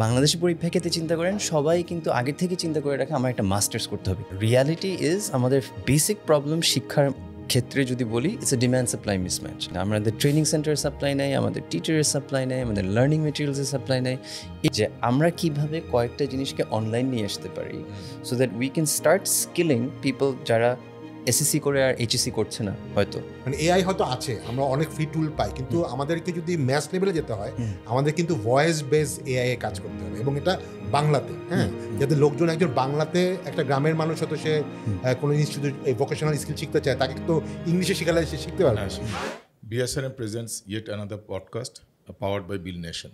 বাংলাদেশের পরিপ্রেক্ষিতে চিন্তা করেন, সবাই কিন্তু আগের থেকে চিন্তা করে রাখে আমার একটা মাস্টার্স করতে হবে। রিয়ালিটি ইজ আমাদের বেসিক প্রবলেম শিক্ষার ক্ষেত্রে যদি বলি, it's a demand supply mismatch. আমাদের ট্রেনিং সেন্টারের সাপ্লাই নাই, আমাদের টিচারের সাপ্লাই নাই, আমাদের লার্নিং মেটেরিয়ালসের সাপ্লাই নাই। যে আমরা কিভাবে কয়েকটা জিনিসকে অনলাইন নিয়ে আসতে পারি so that we can start skilling people যারা এসএসসি করে আর এইচএসসি করছে না। হয়তো মানে এআই হয়তো আছে, আমরা অনেক ফ্রি টুল পাই, কিন্তু আমাদেরকে যদি ম্যাথ লেভেলে যেতে হয় আমাদের কিন্তু ভয়েস বেস এআই এ কাজ করতে হবে, এবং এটা বাংলাতে। হ্যাঁ, যাতে লোকজন একজন বাংলাতে একটা গ্রামের মানুষ হয়তো সে কোনো ইনস্টিটিউট এই ভোকেশনাল স্কিল শিখতে চায়, তাকে তো ইংলিশে শেখালে সে শিখতে পারবে। BSRM presents yet another podcast powered by Bill Nation.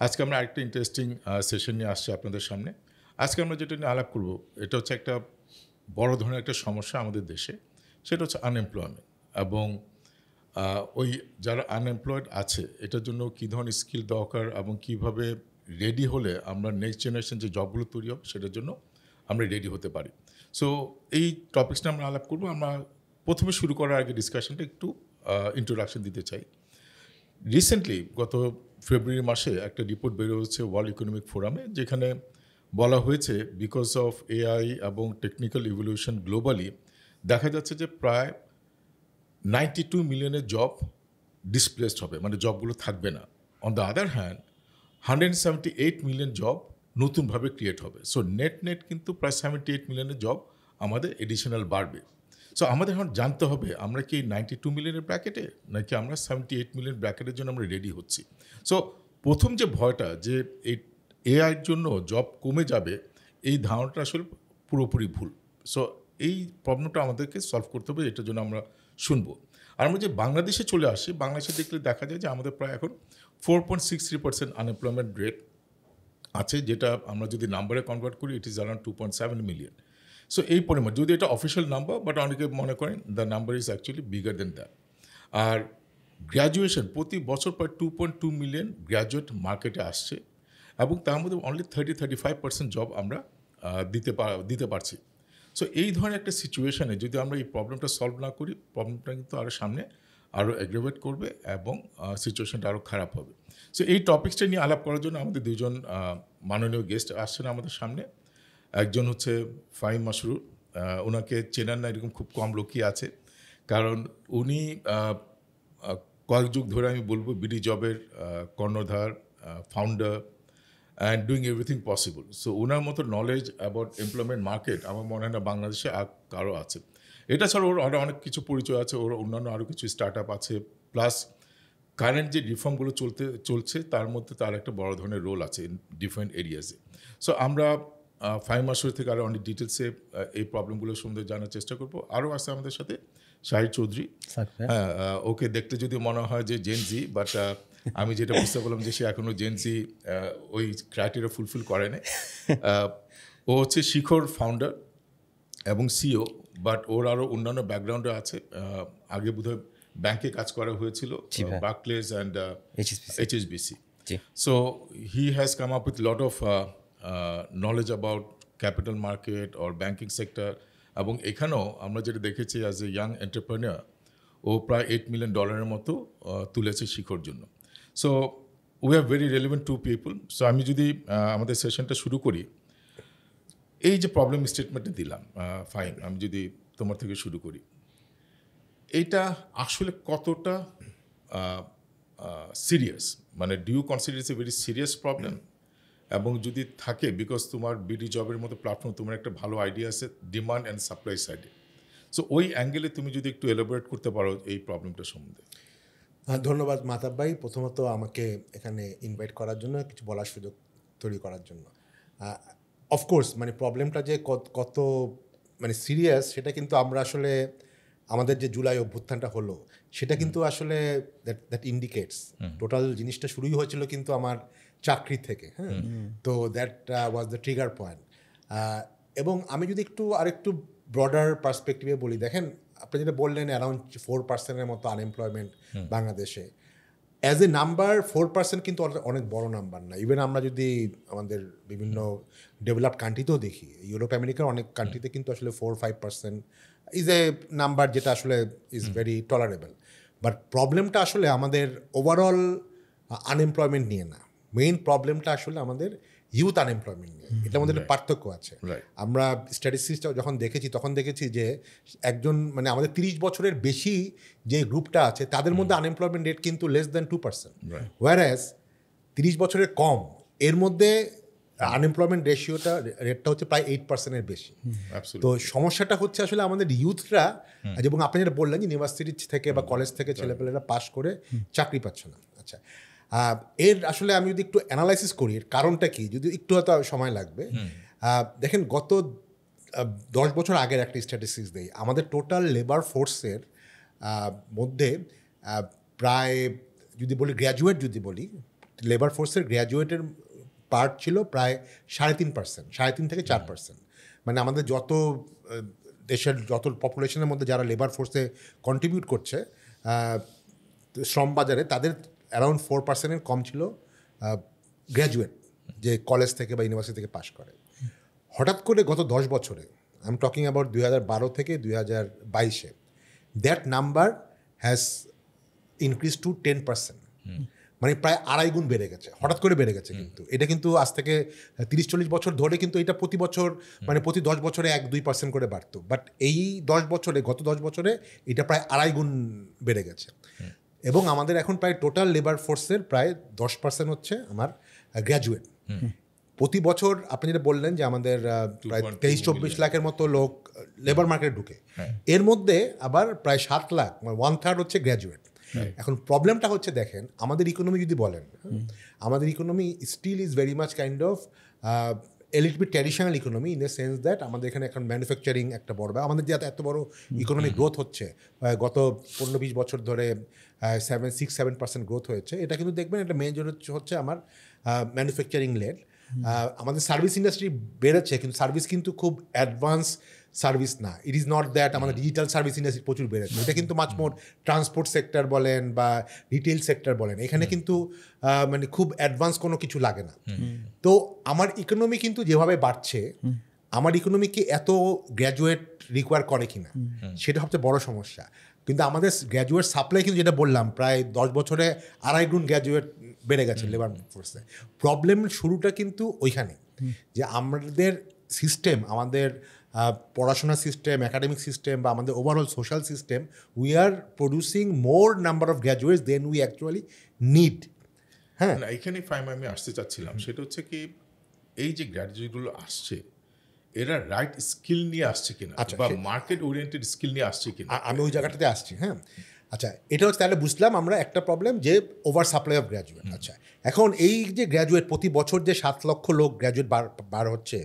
আজকে আমরা আরেকটা ইন্টারেস্টিং সেশন নিয়ে আসছি আপনাদের সামনে। আজকে আমরা যেটা নিয়ে আলাপ করব, এটা হচ্ছে একটা বড় ধরনের একটা সমস্যা আমাদের দেশে, সেটা হচ্ছে আনএমপ্লয়মেন্ট। এবং ওই যারা আনএমপ্লয়েড আছে এটার জন্য কী ধরনের স্কিল দরকার এবং কীভাবে রেডি হলে আমরা নেক্সট জেনারেশন যে জবগুলো তৈরি হবে সেটার জন্য আমরা রেডি হতে পারি। সো এই টপিকসটা আমরা আলাপ করবো। আমরা প্রথমে শুরু করার আগে ডিসকাশনটা একটু ইন্ট্রোডাকশন দিতে চাই। রিসেন্টলি গত ফেব্রুয়ারি মাসে একটা রিপোর্ট বেরোচ্ছে ওয়ার্ল্ড ইকোনমিক ফোরামে, যেখানে বলা হয়েছে বিকজ অফ এআই এবং টেকনিক্যাল ইভলিউশন গ্লোবালি দেখা যাচ্ছে যে প্রায় 92 মিলিয়নের জব ডিসপ্লেসড হবে, মানে জবগুলো থাকবে না। On the other hand 178 million job নতুনভাবে ক্রিয়েট হবে। সো নেট কিন্তু প্রায় 78 মিলিয়নের জব আমাদের এডিশনাল বাড়বে। সো আমাদের এখন জানতে হবে আমরা কি 92 মিলিয়নের ব্র্যাকেটে নাকি আমরা 78 মিলিয়ন ব্র্যাকেটের জন্য আমরা রেডি হচ্ছি। সো প্রথম যে ভয়টা যে এই এআইয়ের জন্য জব কমে যাবে, এই ধারণাটা আসলে পুরোপুরি ভুল। সো এই প্রবলেমটা আমাদেরকে সলভ করতে হবে, এটার জন্য আমরা শুনবো। আর আমরা যে বাংলাদেশে চলে আসি, বাংলাদেশে দেখলে দেখা যায় যে আমাদের প্রায় এখন 4.63% আনএমপ্লয়মেন্ট রেট আছে, যেটা আমরা যদি নাম্বারে কনভার্ট করি it is around 2.7 million. So এই পরিমাণ, যদি এটা অফিসিয়াল নাম্বার, বাট অনেকে মনে করেন the number is actually bigger than that. আর গ্র্যাজুয়েশন প্রতি বছর প্রায় 2.2 মিলিয়ন গ্র্যাজুয়েট মার্কেটে আসছে, এবং তার মধ্যে অনলি 35% জব আমরা দিতে পারছি। সো এই ধরনের একটা সিচুয়েশানে যদি আমরা এই প্রবলেমটা সলভ না করি, প্রবলেমটা কিন্তু আরও সামনে আরও অ্যাগ্রেভেট করবে এবং সিচুয়েশানটা আরও খারাপ হবে। সো এই টপিকসটা নিয়ে আলাপ করার জন্য আমাদের দুজন মাননীয় গেস্ট আসছেন আমাদের সামনে। একজন হচ্ছে ফাহিম মাশরুর, ওনাকে চেনার না এরকম খুব কম লোকই আছে, কারণ উনি কয়েক যুগ ধরে আমি বলবো বিডি জবের কর্ণধার, founder and doing everything possible. So ওনার মতো নলেজ অ্যাবাউট এমপ্লয়মেন্ট মার্কেট আমার মনে হয় না বাংলাদেশে আর কারো আছে। এটা ছাড়া ওর আরও অনেক কিছু পরিচয় আছে, ওর অন্যান্য আরও কিছু স্টার্ট আপ আছে, প্লাস কারেন্ট যে রিফর্মগুলো চলছে তার মধ্যে তার একটা বড় ধরনের রোল আছে ইন ডিফারেন্ট এরিয়াসে। সো আমরা ফাহিম মাশরুর থেকে আরও অনেক ডিটেলসে এই প্রবলেমগুলো সম্বন্ধে জানার চেষ্টা করবো। আরও আছে আমাদের সাথে সাহির চৌধুরী। হ্যাঁ, ওকে দেখতে যদি মনে হয় যে জেনজি, বাট আমি যেটা বুঝতে পারলাম যে সে এখনও জেনজি ওই ক্রাইটেরিয়া ফুলফিল করে না। ও হচ্ছে শিখর ফাউন্ডার এবং সিও, বাট ওর আরও অন্যান্য ব্যাকগ্রাউন্ডে আছে। আগে বোধহয় ব্যাংকে কাজ করা হয়েছিল, বার্কলেজ and HSBC. So he has come up with a lot of knowledge about capital market or banking sector. এবং এখানেও আমরা যেটা দেখেছি অ্যাজ এ ইয়াং এন্টারপ্রেনিয়র, ও প্রায় $8 মিলিয়ন মতো তুলেছে শিখর জন্য। So we are very relevant to people. সো আমি যদি আমাদের সেশনটা শুরু করি, এই যে প্রবলেম স্টেটমেন্টে দিলাম ফাইন, আমি যদি তোমার থেকে শুরু করি, এইটা আসলে কতটা সিরিয়াস, মানে do you consider it's a very serious problem? এবং যদি থাকে, বিকজ তোমার বিডি জবের মতো প্ল্যাটফর্ম, তোমার একটা ভালো আইডিয়া আছে ডিমান্ড অ্যান্ড সাপ্লাই সাইডে। সো ওই অ্যাঙ্গেলে তুমি যদি একটু এলাবোরেট করতে পারো এই প্রবলেমটা সম্বন্ধে। ধন্যবাদ মাতাব ভাই, প্রথমত আমাকে এখানে ইনভাইট করার জন্য, কিছু বলার সুযোগ তৈরি করার জন্য। অফকোর্স মানে প্রবলেমটা যে কত মানে সিরিয়াস, সেটা কিন্তু আমরা আসলে আমাদের যে জুলাই অভ্যুত্থানটা হলো সেটা কিন্তু আসলে দ্যাট ইন্ডিকেটস টোটাল জিনিসটা শুরুই হয়েছিল কিন্তু আমার চাকরি থেকে। হ্যাঁ, তো that was the trigger point. এবং আমি যদি আরেকটু ব্রডার পার্সপেক্টিভে বলি, দেখেন আপনি যেটা বললেন অ্যারাউন্ড 4% মতো আনএমপ্লয়মেন্ট বাংলাদেশে, অ্যাজ এ নাম্বার 4% কিন্তু অনেক বড় নাম্বার না। ইভেন আমরা যদি আমাদের বিভিন্ন ডেভেলপড কান্ট্রিতেও দেখি, ইউরোপ আমেরিকার অনেক কান্ট্রিতে কিন্তু আসলে 4-5% ইজ এ নাম্বার যেটা আসলে ইজ ভেরি টলারেবল। বাট প্রবলেমটা আসলে আমাদের ওভারঅল আনএমপ্লয়মেন্ট নিয়ে না, মেইন প্রবলেমটা আসলে আমাদের ইউথ আনএমপ্লয়মেন্ট নিয়ে। এটার মধ্যে একটা পার্থক্য আছে। আমরা স্ট্যাটিস্টিক্সটা যখন দেখেছি তখন দেখেছি যে একজন মানে আমাদের 30 বছরের বেশি যে গ্রুপটা আছে তাদের মধ্যে আনএমপ্লয়মেন্ট রেট কিন্তু লেস দ্যান 2%, ওয়ারএস 30 বছরের কম এর মধ্যে আনএমপ্লয়মেন্ট রেটটা হচ্ছে প্রায় 8%-এর বেশি। তো সমস্যাটা হচ্ছে আসলে আমাদের ইউথরা, এবং আপনি যেটা বললেন ইউনিভার্সিটি থেকে বা কলেজ থেকে ছেলেপেলেরা পাস করে চাকরি পাচ্ছে না। আচ্ছা, এর আসলে আমি যদি একটু অ্যানালাইসিস করি এর কারণটা কি, যদি একটু হয়তো সময় লাগবে। দেখেন গত 10 বছর আগের একটা স্ট্যাটিস্টিক্স দেই, আমাদের টোটাল লেবার ফোর্সের মধ্যে প্রায় যদি বলি গ্র্যাজুয়েট, যদি বলি লেবার ফোর্সের গ্র্যাজুয়েটের পার্ট ছিল প্রায় 3.5%, 3.5 থেকে 4%। মানে আমাদের যত দেশের যত পপুলেশনের মধ্যে যারা লেবার ফোর্সে কন্ট্রিবিউট করছে শ্রম বাজারে, তাদের অ্যারাউন্ড 4%-এর কম ছিল গ্র্যাজুয়েট, যে কলেজ থেকে বা ইউনিভার্সিটি থেকে পাশ করে। হঠাৎ করে গত 10 বছরে, আই এম টকিং অ্যাবাউট 2012 থেকে 2022-এ, that number has increase to 10%। মানে প্রায় 2.5 গুণ বেড়ে গেছে, হঠাৎ করে বেড়ে গেছে। কিন্তু এটা কিন্তু আজ থেকে 30-40 বছর ধরে কিন্তু এটা প্রতি বছর মানে প্রতি 10 বছরে 1-2% করে বাড়তো, বাট এই 10 বছরে, গত 10 বছরে এটা প্রায় 2.5 গুণ বেড়ে গেছে। এবং আমাদের এখন প্রায় টোটাল লেবার ফোর্সের প্রায় 10% হচ্ছে আমার গ্র্যাজুয়েট। প্রতি বছর আপনি যেটা বললেন যে আমাদের প্রায় 23-24 লাখের মতো লোক লেবার মার্কেটে ঢুকে, এর মধ্যে আবার প্রায় 7 লাখ, 1/3 হচ্ছে গ্র্যাজুয়েট। এখন প্রবলেমটা হচ্ছে, দেখেন আমাদের ইকোনমি যদি বলেন, আমাদের economy still is very much kind of a little bit traditional economy, in the sense that আমাদের এখানে এখন ম্যানুফ্যাকচারিং একটা বড়, আমাদের যে এত বড় ইকোনমিক গ্রোথ হচ্ছে গত 15-20 বছর ধরে 6-7% গ্রোথ হয়েছে, এটা কিন্তু দেখবেন এটা মেজর হচ্ছে আমার ম্যানুফ্যাকচারিং লেড। আমাদের সার্ভিস ইন্ডাস্ট্রি বেড়েছে, কিন্তু সার্ভিস কিন্তু খুব অ্যাডভান্স সার্ভিস না। ইট ইজ নট দ্যাট আমাদের ডিজিটাল সার্ভিস ইন্ডাস্ট্রি প্রচুর বেড়েছে, এটা কিন্তু মাচ মোর ট্রান্সপোর্ট সেক্টর বলেন বা রিটেল সেক্টর বলেন, এখানে কিন্তু মানে খুব অ্যাডভান্স কোনো কিছু লাগে না। তো আমার ইকোনমি কিন্তু যেভাবে বাড়ছে, আমার ইকোনমিকে এত গ্র্যাজুয়েট রিকোয়ার করে কিনা, সেটা সবচেয়ে বড় সমস্যা। কিন্তু আমাদের গ্র্যাজুয়েট সাপ্লাই কিন্তু যেটা বললাম প্রায় 10 বছরে 2.5 গুণ গ্র্যাজুয়েট বেড়ে গেছে লেবার ফোর্সে। প্রবলেম শুরুটা কিন্তু ওইখানে, যে আমাদের সিস্টেম, আমাদের পড়াশোনার সিস্টেম, একাডেমিক সিস্টেম বা আমাদের overall social system, we are producing more number of graduates than we actually need. হ্যাঁ, এইখানে ফাইম আমি আসতে চাচ্ছিলাম, সেটা হচ্ছে কি এই যে গ্র্যাজুয়েটগুলো আসছে, এরা রাইট স্কিল নিয়ে আসছে কিনা, বা মার্কেট ওরিয়েন্টেড স্কিল নিয়ে আসছে কিনা, আমি ওই জায়গাটাতে আসছি। হ্যাঁ, আচ্ছা, এটা হচ্ছে তাহলে বুঝলাম আমরা একটা প্রবলেম যে ওভার সাপ্লাই অফ গ্র্যাজুয়েট। আচ্ছা, এখন এই যে গ্র্যাজুয়েট প্রতি বছর যে 7 লক্ষ লোক গ্র্যাজুয়েট বার হচ্ছে,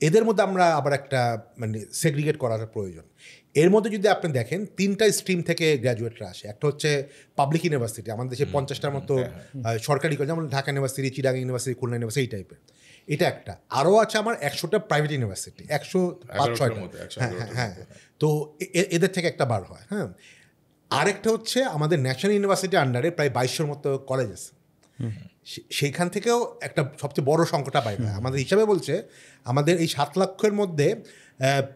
এদের মধ্যে আমরা আবার একটা মানে সেগ্রিগেট করার প্রয়োজন। এর মধ্যে যদি আপনি দেখেন 3টা স্ট্রিম থেকে গ্র্যাজুয়েটরা আসে। একটা হচ্ছে পাবলিক ইউনিভার্সিটি, আমাদের দেশে 50টার মতো সরকারি কলেজ, যেমন Dhaka university, Chittagong university, Khulna university, এই টাইপের। এটা একটা। আরও আছে আমার 100টা প্রাইভেট ইউনিভার্সিটি, 105-6টা। হ্যাঁ, তো এদের থেকে একটা বার হয়। হ্যাঁ, আরেকটা হচ্ছে আমাদের ন্যাশনাল ইউনিভার্সিটির আন্ডারে প্রায় 2200-র মতো কলেজ আছে, সেইখান থেকেও একটা সবচেয়ে বড় সংখ্যাটা বাইরে হয়। আমাদের হিসাবে বলছে আমাদের এই 7 লক্ষের মধ্যে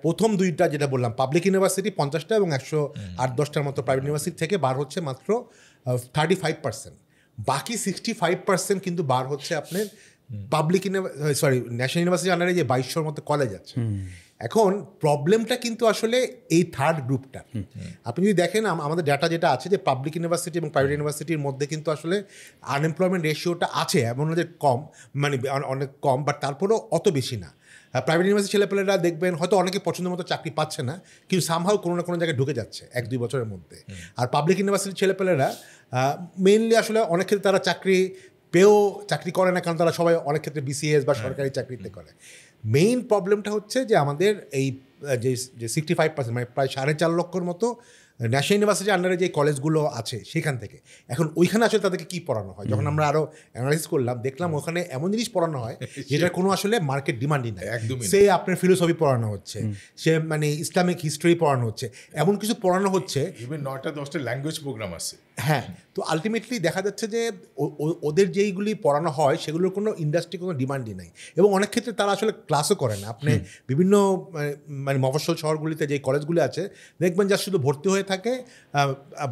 প্রথম 2টা যেটা বললাম পাবলিক ইউনিভার্সিটি 50টা এবং 108-10টার মতো প্রাইভেট ইউনিভার্সিটি থেকে বার হচ্ছে মাত্র 35%। বাকি 65% কিন্তু বার হচ্ছে আপনার পাবলিক ন্যাশনাল ইউনিভার্সিটি আন্ডারে যে 2200-র মতো কলেজ আছে। এখন প্রবলেমটা কিন্তু আসলে এই থার্ড গ্রুপটা। আপনি যদি দেখেন আমাদের ডাটা যেটা আছে, যে পাবলিক ইউনিভার্সিটি এবং প্রাইভেট ইউনিভার্সিটির মধ্যে কিন্তু আসলে আনএমপ্লয়মেন্ট রেশিওটা আছে, এমন যে কম, মানে অনেক কম, বাট তারপরেও অত বেশি না। প্রাইভেট ইউনিভার্সিটি ছেলেপেলেরা দেখবেন হয়তো অনেকে পছন্দ মতো চাকরি পাচ্ছে না, কিন্তু সামহাও কোনো না কোনো জায়গায় ঢুকে যাচ্ছে 1-2 বছরের মধ্যে। আর পাবলিক ইউনিভার্সিটির ছেলেপেলেরা মেইনলি আসলে অনেক ক্ষেত্রে তারা চাকরি পেয়েও চাকরি করে না, কারণ তারা সবাই অনেক ক্ষেত্রে বিসিএস বা সরকারি চাকরিতে করে। মেইন প্রবলেমটা হচ্ছে যে আমাদের এই যে 65% মানে প্রায় 4.5 লক্ষর মতো ন্যাশনাল ইউনিভার্সিটির আন্ডারে যে কলেজগুলো আছে সেখান থেকে, এখন ওইখানে আসলে তাদেরকে কী পড়ানো হয়, যখন আমরা আরও অ্যানালাইসিস করলাম দেখলাম ওখানে এমন জিনিস পড়ানো হয় যেটার কোনো আসলে মার্কেট ডিমান্ডই নাই। সে আপনার ফিলোসফি পড়ানো হচ্ছে, সে মানে ইসলামিক হিস্ট্রি পড়ানো হচ্ছে, এমন কিছু পড়ানো হচ্ছে, ইভেন 9টা-10টা ল্যাঙ্গুয়েজ প্রোগ্রাম আছে। হ্যাঁ, তো আলটিমেটলি দেখা যাচ্ছে যে ওদের যেইগুলি পড়ানো হয় সেগুলোর কোনো ইন্ডাস্ট্রি কোনো ডিমান্ডই নাই, এবং অনেক ক্ষেত্রে তারা আসলে ক্লাসও করে না। আপনি বিভিন্ন মানে মফস্বল শহরগুলিতে যে কলেজগুলি আছে দেখবেন যা শুধু ভর্তি হয়ে থাকে,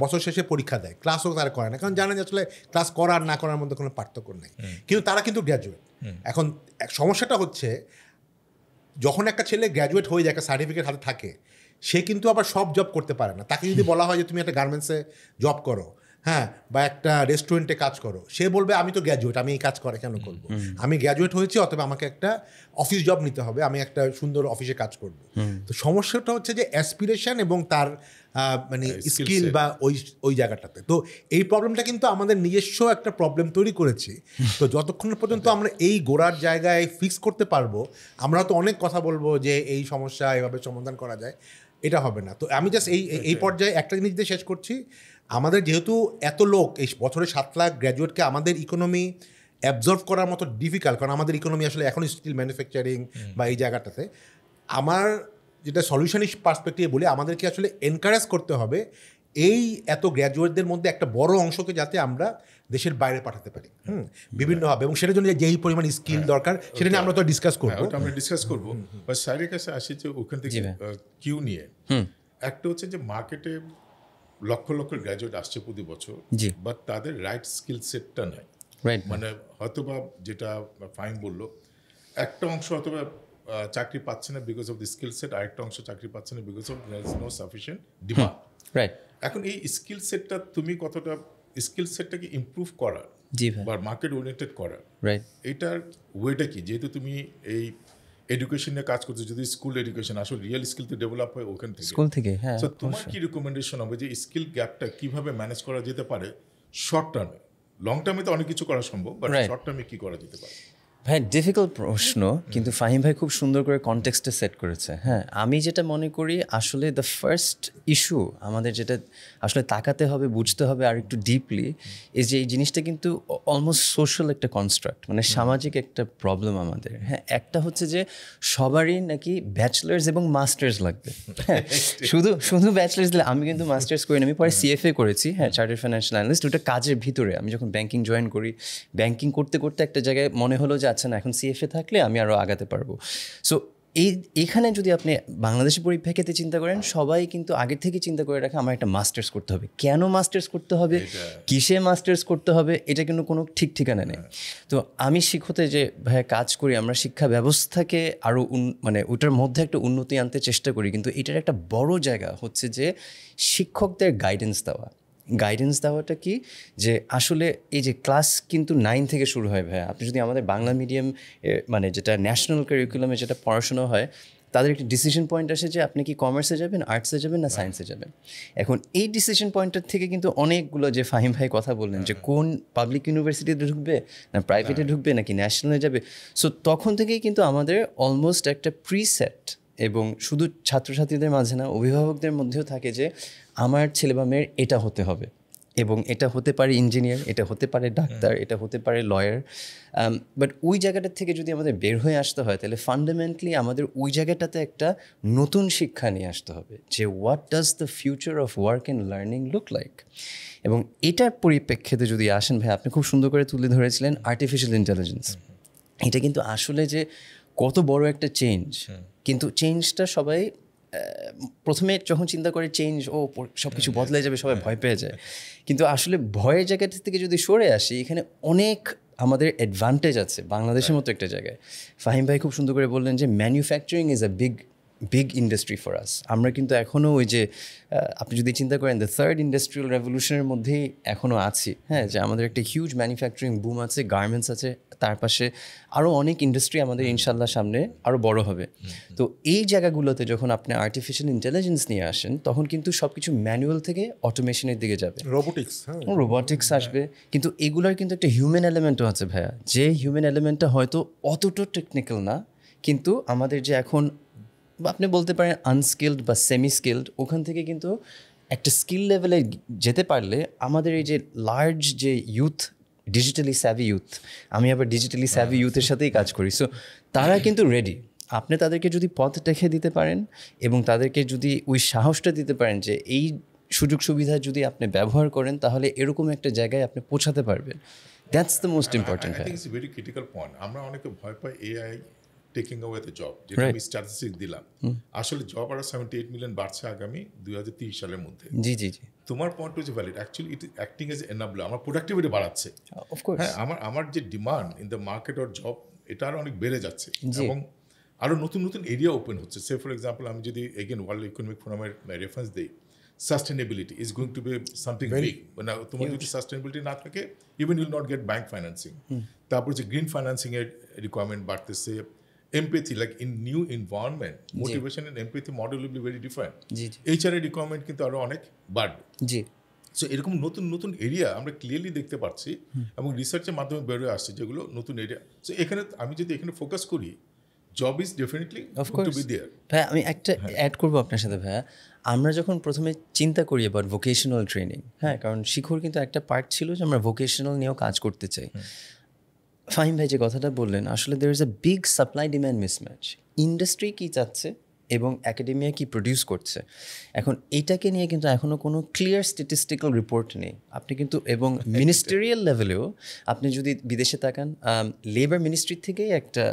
বছর শেষে পরীক্ষা দেয়, ক্লাসও তারা করে না, কারণ জানেন যে আসলে ক্লাস করার না করার মধ্যে কোনো পার্থক্য নেই। কিন্তু তারা কিন্তু গ্র্যাজুয়েট, এখন সমস্যাটা হচ্ছে যখন একটা ছেলে গ্র্যাজুয়েট হয়ে যায়, একটা সার্টিফিকেট হাতে থাকে, সে কিন্তু আবার সব জব করতে পারে না। তাকে যদি বলা হয় যে তুমি একটা গার্মেন্টসে জব করো, হ্যাঁ, বা একটা রেস্টুরেন্টে কাজ করো, সে বলবে আমি তো গ্র্যাজুয়েট, আমি এই কাজ করে কেন করবো? আমি গ্র্যাজুয়েট হয়েছি, অথবা আমাকে একটা অফিস জব নিতে হবে, আমি একটা সুন্দর অফিসে কাজ করব। তো সমস্যাটা হচ্ছে যে অ্যাসপিরেশন এবং তার মানে স্কিল বা ওই জায়গাটাতে। তো এই প্রবলেমটা কিন্তু আমাদের নিজস্ব একটা প্রবলেম তৈরি করেছি। তো যতক্ষণ পর্যন্ত আমরা এই গোড়ার জায়গায় ফিক্স করতে পারবো, আমরা তো অনেক কথা বলবো যে এই সমস্যা এভাবে সমাধান করা যায়, এটা হবে না। তো আমি জাস্ট এই পর্যায়ে একটা জিনিস দিয়ে শেষ করছি। আমাদের যেহেতু এত লোক, এই বছরে 7 লাখ গ্র্যাজুয়েটকে আমাদের ইকোনমি অ্যাবজর্ভ করার মতো ডিফিকাল্ট, কারণ আমাদের ইকোনমি আসলে এখন স্টিল ম্যানুফ্যাকচারিং বা এই জায়গাটাতে। আমার যেটা সলিউশনিস্ট পার্সপেক্টিভে বলি, আমাদেরকে আসলে এনকারেজ করতে হবে এই এত গ্র্যাজুয়েটদের মধ্যে একটা বড় অংশকে যাতে আমরা দেশের বাইরে পাঠাতে পারি বিভিন্নভাবে, এবং সেটার জন্য যেই পরিমাণ স্কিল দরকার সেটা নিয়ে আমরা তো ডিসকাস করবো। আমরা ডিসকাস করবো। বা স্যারের কাছে আসি যে ওখান থেকে কিউ নিয়ে একটা হচ্ছে যে মার্কেটে লক্ষ লক্ষ গ্র্যাজুয়েট আসছে প্রতি বছর, বাট তাদের রাইট স্কিল সেটটা নাই। মানে হয়তোবা যেটা ফাহিম বললো, একটা অংশ হয়তোবা চাকরি পাচ্ছে না because of the skill set, আরেকটা অংশ চাকরি পাচ্ছে না because of there is no sufficient demand. এখন এই স্কিল সেটটা তুমি কতটা স্কিল সেটটাকে ইমপ্রুভ করার বা মার্কেট ওরিয়েন্টেড করার, এটার ওয়েটা কি? যেহেতু তুমি এই এডুকেশন নিয়ে কাজ করছো, যদি স্কুল এডুকেশন আসলে রিয়েল স্কিল তো ডেভেলপ হয় ওখান থেকে, স্কুল থেকে, হ্যাঁ, তো তোমার কি রিকমেন্ডেশন হবে যে স্কিল গ্যাপটা কিভাবে ম্যানেজ করা যেতে পারে শর্ট টার্মে? লং টার্মে তো অনেক কিছু করা সম্ভব, বাট শর্ট টার্মে কি করা যেতে পারে? ভাই ডিফিকাল্ট প্রশ্ন, কিন্তু ফাহিম ভাই খুব সুন্দর করে কনটেক্সটে সেট করেছে। হ্যাঁ, আমি যেটা মনে করি আসলে দ্য ফার্স্ট ইস্যু আমাদের যেটা আসলে তাকাতে হবে, বুঝতে হবে আর একটু ডিপলি, এই যে এই জিনিসটা কিন্তু অলমোস্ট সোশ্যাল একটা কনস্ট্রাক্ট, মানে সামাজিক একটা প্রবলেম আমাদের। হ্যাঁ, একটা হচ্ছে যে সবারই নাকি ব্যাচেলার্স এবং মাস্টার্স লাগবে। হ্যাঁ, শুধু ব্যাচেলার্স দিলে, আমি কিন্তু মাস্টার্স করি না, আমি পরে সিএফএ করেছি, হ্যাঁ, চার্টার্ড ফাইন্যান্সিয়াল অ্যানালিস্ট। ওটা কাজের ভিতরে আমি যখন ব্যাংকিং জয়েন করি, ব্যাংকিং করতে করতে একটা জায়গায় মনে হলো যে আচ্ছা না, এখন সিএফএ থাকলে আমি আরও আগাতে পারবো। সো এইখানে যদি আপনি বাংলাদেশের পরিপ্রেক্ষিতে চিন্তা করেন, সবাই কিন্তু আগের থেকে চিন্তা করে রাখে আমার একটা মাস্টার্স করতে হবে। কেন মাস্টার্স করতে হবে, কিসে মাস্টার্স করতে হবে, এটা কিন্তু কোনো ঠিক ঠিকানা নেই। তো আমি শিক্ষতে যে ভাইয়া কাজ করি, আমরা শিক্ষা ব্যবস্থাকে আরও মানে ওটার মধ্যে একটা উন্নতি আনতে চেষ্টা করি, কিন্তু এটার একটা বড় জায়গা হচ্ছে যে শিক্ষকদের গাইডেন্স দেওয়াটা কি, যে আসলে এই যে ক্লাস কিন্তু 9 থেকে শুরু হয় ভাইয়া। আপনি যদি আমাদের বাংলা মিডিয়াম মানে যেটা ন্যাশনাল কারিকুলামে যেটা পড়াশোনা হয়, তাদের একটা ডিসিশন পয়েন্ট আসে যে আপনি কি কমার্সে যাবেন, আর্টসে যাবেন না সায়েন্সে যাবেন। এখন এই ডিসিশন পয়েন্টের থেকে কিন্তু অনেকগুলো, যে ফাহিম ভাই কথা বললেন যে কোন পাবলিক ইউনিভার্সিটিতে ঢুকবে না প্রাইভেটে ঢুকবে নাকি ন্যাশনালে যাবে, সো তখন থেকেই কিন্তু আমাদের অলমোস্ট একটা প্রিসেট, এবং শুধু ছাত্রছাত্রীদের মাঝে না, অভিভাবকদের মধ্যেও থাকে যে আমার ছেলে বা মেয়ের এটা হতে হবে, এবং এটা হতে পারে ইঞ্জিনিয়ার, এটা হতে পারে ডাক্তার, এটা হতে পারে লয়ার। বাট ওই জায়গাটার থেকে যদি আমাদের বের হয়ে আসতে হয়, তাহলে ফান্ডামেন্টালি আমাদের ওই জায়গাটাতে একটা নতুন শিক্ষা নিয়ে আসতে হবে, যে what does the future of work and learning look like. এবং এটার পরিপ্রেক্ষিতে যদি আসেন ভাই, আপনি খুব সুন্দর করে তুলে ধরেছিলেন আর্টিফিশিয়াল ইন্টেলিজেন্স। এটা কিন্তু আসলে যে কত বড় একটা চেঞ্জ, কিন্তু চেঞ্জটা সবাই প্রথমে যখন চিন্তা করে চেঞ্জ, সব কিছু বদলে যাবে, সবাই ভয় পেয়ে যায়। কিন্তু আসলে ভয়ের জায়গাটা থেকে যদি সরে আসি, এখানে অনেক আমাদের অ্যাডভান্টেজ আছে বাংলাদেশের মতো একটা জায়গায়। ফাহিম ভাই খুব সুন্দর করে বললেন যে manufacturing is a big industry for us. আমরা কিন্তু এখনও ওই যে আপনি যদি চিন্তা করেন দ্য থার্ড ইন্ডাস্ট্রিয়াল রেভলিউশনের মধ্যেই এখনও আছি। হ্যাঁ, যে আমাদের একটা হিউজ ম্যানুফ্যাকচারিং বুম আছে, গার্মেন্টস আছে, তার পাশে আরও অনেক ইন্ডাস্ট্রি আমাদের ইনশাল্লাহ সামনে আরও বড় হবে। তো এই জায়গাগুলোতে যখন আপনি আর্টিফিশিয়াল ইন্টেলিজেন্স নিয়ে আসেন, তখন কিন্তু সব কিছু ম্যানুয়াল থেকে অটোমেশনের দিকে যাবে, রোবোটিক্স আসবে। কিন্তু এগুলোর কিন্তু একটা হিউম্যান এলিমেন্টও আছে ভাইয়া, যে হিউম্যান এলিমেন্টটা হয়তো অতটা টেকনিক্যাল না, কিন্তু আমাদের যে এখন আপনি বলতে পারেন আনস্কিলড বা সেমি স্কিলড, ওখান থেকে কিন্তু একটা স্কিল লেভেলে যেতে পারলে আমাদের এই যে লার্জ যে ইউথ, ডিজিটালি স্যাভি ইউথ, আমি আবার ডিজিটালি স্যাভি ইউথের সাথেই কাজ করি, সো তারা কিন্তু রেডি। আপনি তাদেরকে যদি পথ দেখে দিতে পারেন এবং তাদেরকে যদি ওই সাহসটা দিতে পারেন যে এই সুযোগ সুবিধা যদি আপনি ব্যবহার করেন, তাহলে এরকম একটা জায়গায় আপনি পৌঁছাতে পারবেন। That's the most important. I think it's very critical point. আমরা অনেকে ভয় পাই AI taking away the job, যেটা Right. আমি স্ট্যাটিস্টিক দিলাম। আসলে জব আরো 78 মিলিয়ন বাড়ছে আগামী 2030 সালের মধ্যে। জি জি জি, তোমার পয়েন্ট হচ্ছে valid, actually it is acting as enabler, আমার প্রোডাক্টিভিটি বাড়াচ্ছে। অফকোর্স। হ্যাঁ, আমার যে demand in the market or job, এটা আরো অনেক বেড়ে যাচ্ছে জি। এবং আরো নতুন নতুন এরিয়া ওপেন হচ্ছে। সে ফর এক্সাম্পল, আমি যদি এগেন ওয়ার্ল্ড ইকোনমিক ফোরামের রেফারেন্স দিই, sustainability is going to be something big. মানে তোমার যদি সাস্টেনেবিলিটি না থাকে, even you'll not get bank financing. তারপর যে গ্রিন ফাইন্যান্সিং এর রিকোয়ারমেন্ট বাড়তেছে, empathy, like in new environment, motivation and empathy model will be very different. জি জি এইচআর এর রিকোয়ারমেন্ট কিন্তু আরো অনেক বাড়বে। জি, সো এরকম নতুন নতুন এরিয়া আমরা ক্লিয়ারলি দেখতে পাচ্ছি এবং রিসার্চের মাধ্যমে বেরোয় আসছে যেগুলো নতুন এরিয়া। সো এখানে আমি যদি এখানে ফোকাস করি, job is definitely to be there. ভাইয়া আমি একটা অ্যাড করবো আপনার সাথে ভাইয়া। আমরা যখন প্রথমে চিন্তা করি অ্যাবাউট ভোকেশনাল ট্রেনিং, হ্যাঁ, কারণ শিখর কিন্তু একটা পার্ট ছিল যে আমরা ভোকেশনাল নিয়েও কাজ করতে চাই। ফাহিম ভাই যে কথাটা বললেন, আসলে there is a big supply demand mismatch. Industry কী চাচ্ছে এবং একাডেমিয়া কি প্রডিউস করছে, এখন এটাকে নিয়ে কিন্তু এখনও কোনো ক্লিয়ার স্ট্যাটিস্টিক্যাল রিপোর্ট নেই। আপনি কিন্তু এবং মিনিস্টেরিয়াল লেভেলেও আপনি যদি বিদেশে তাকান, লেবার মিনিস্ট্রি থেকেই একটা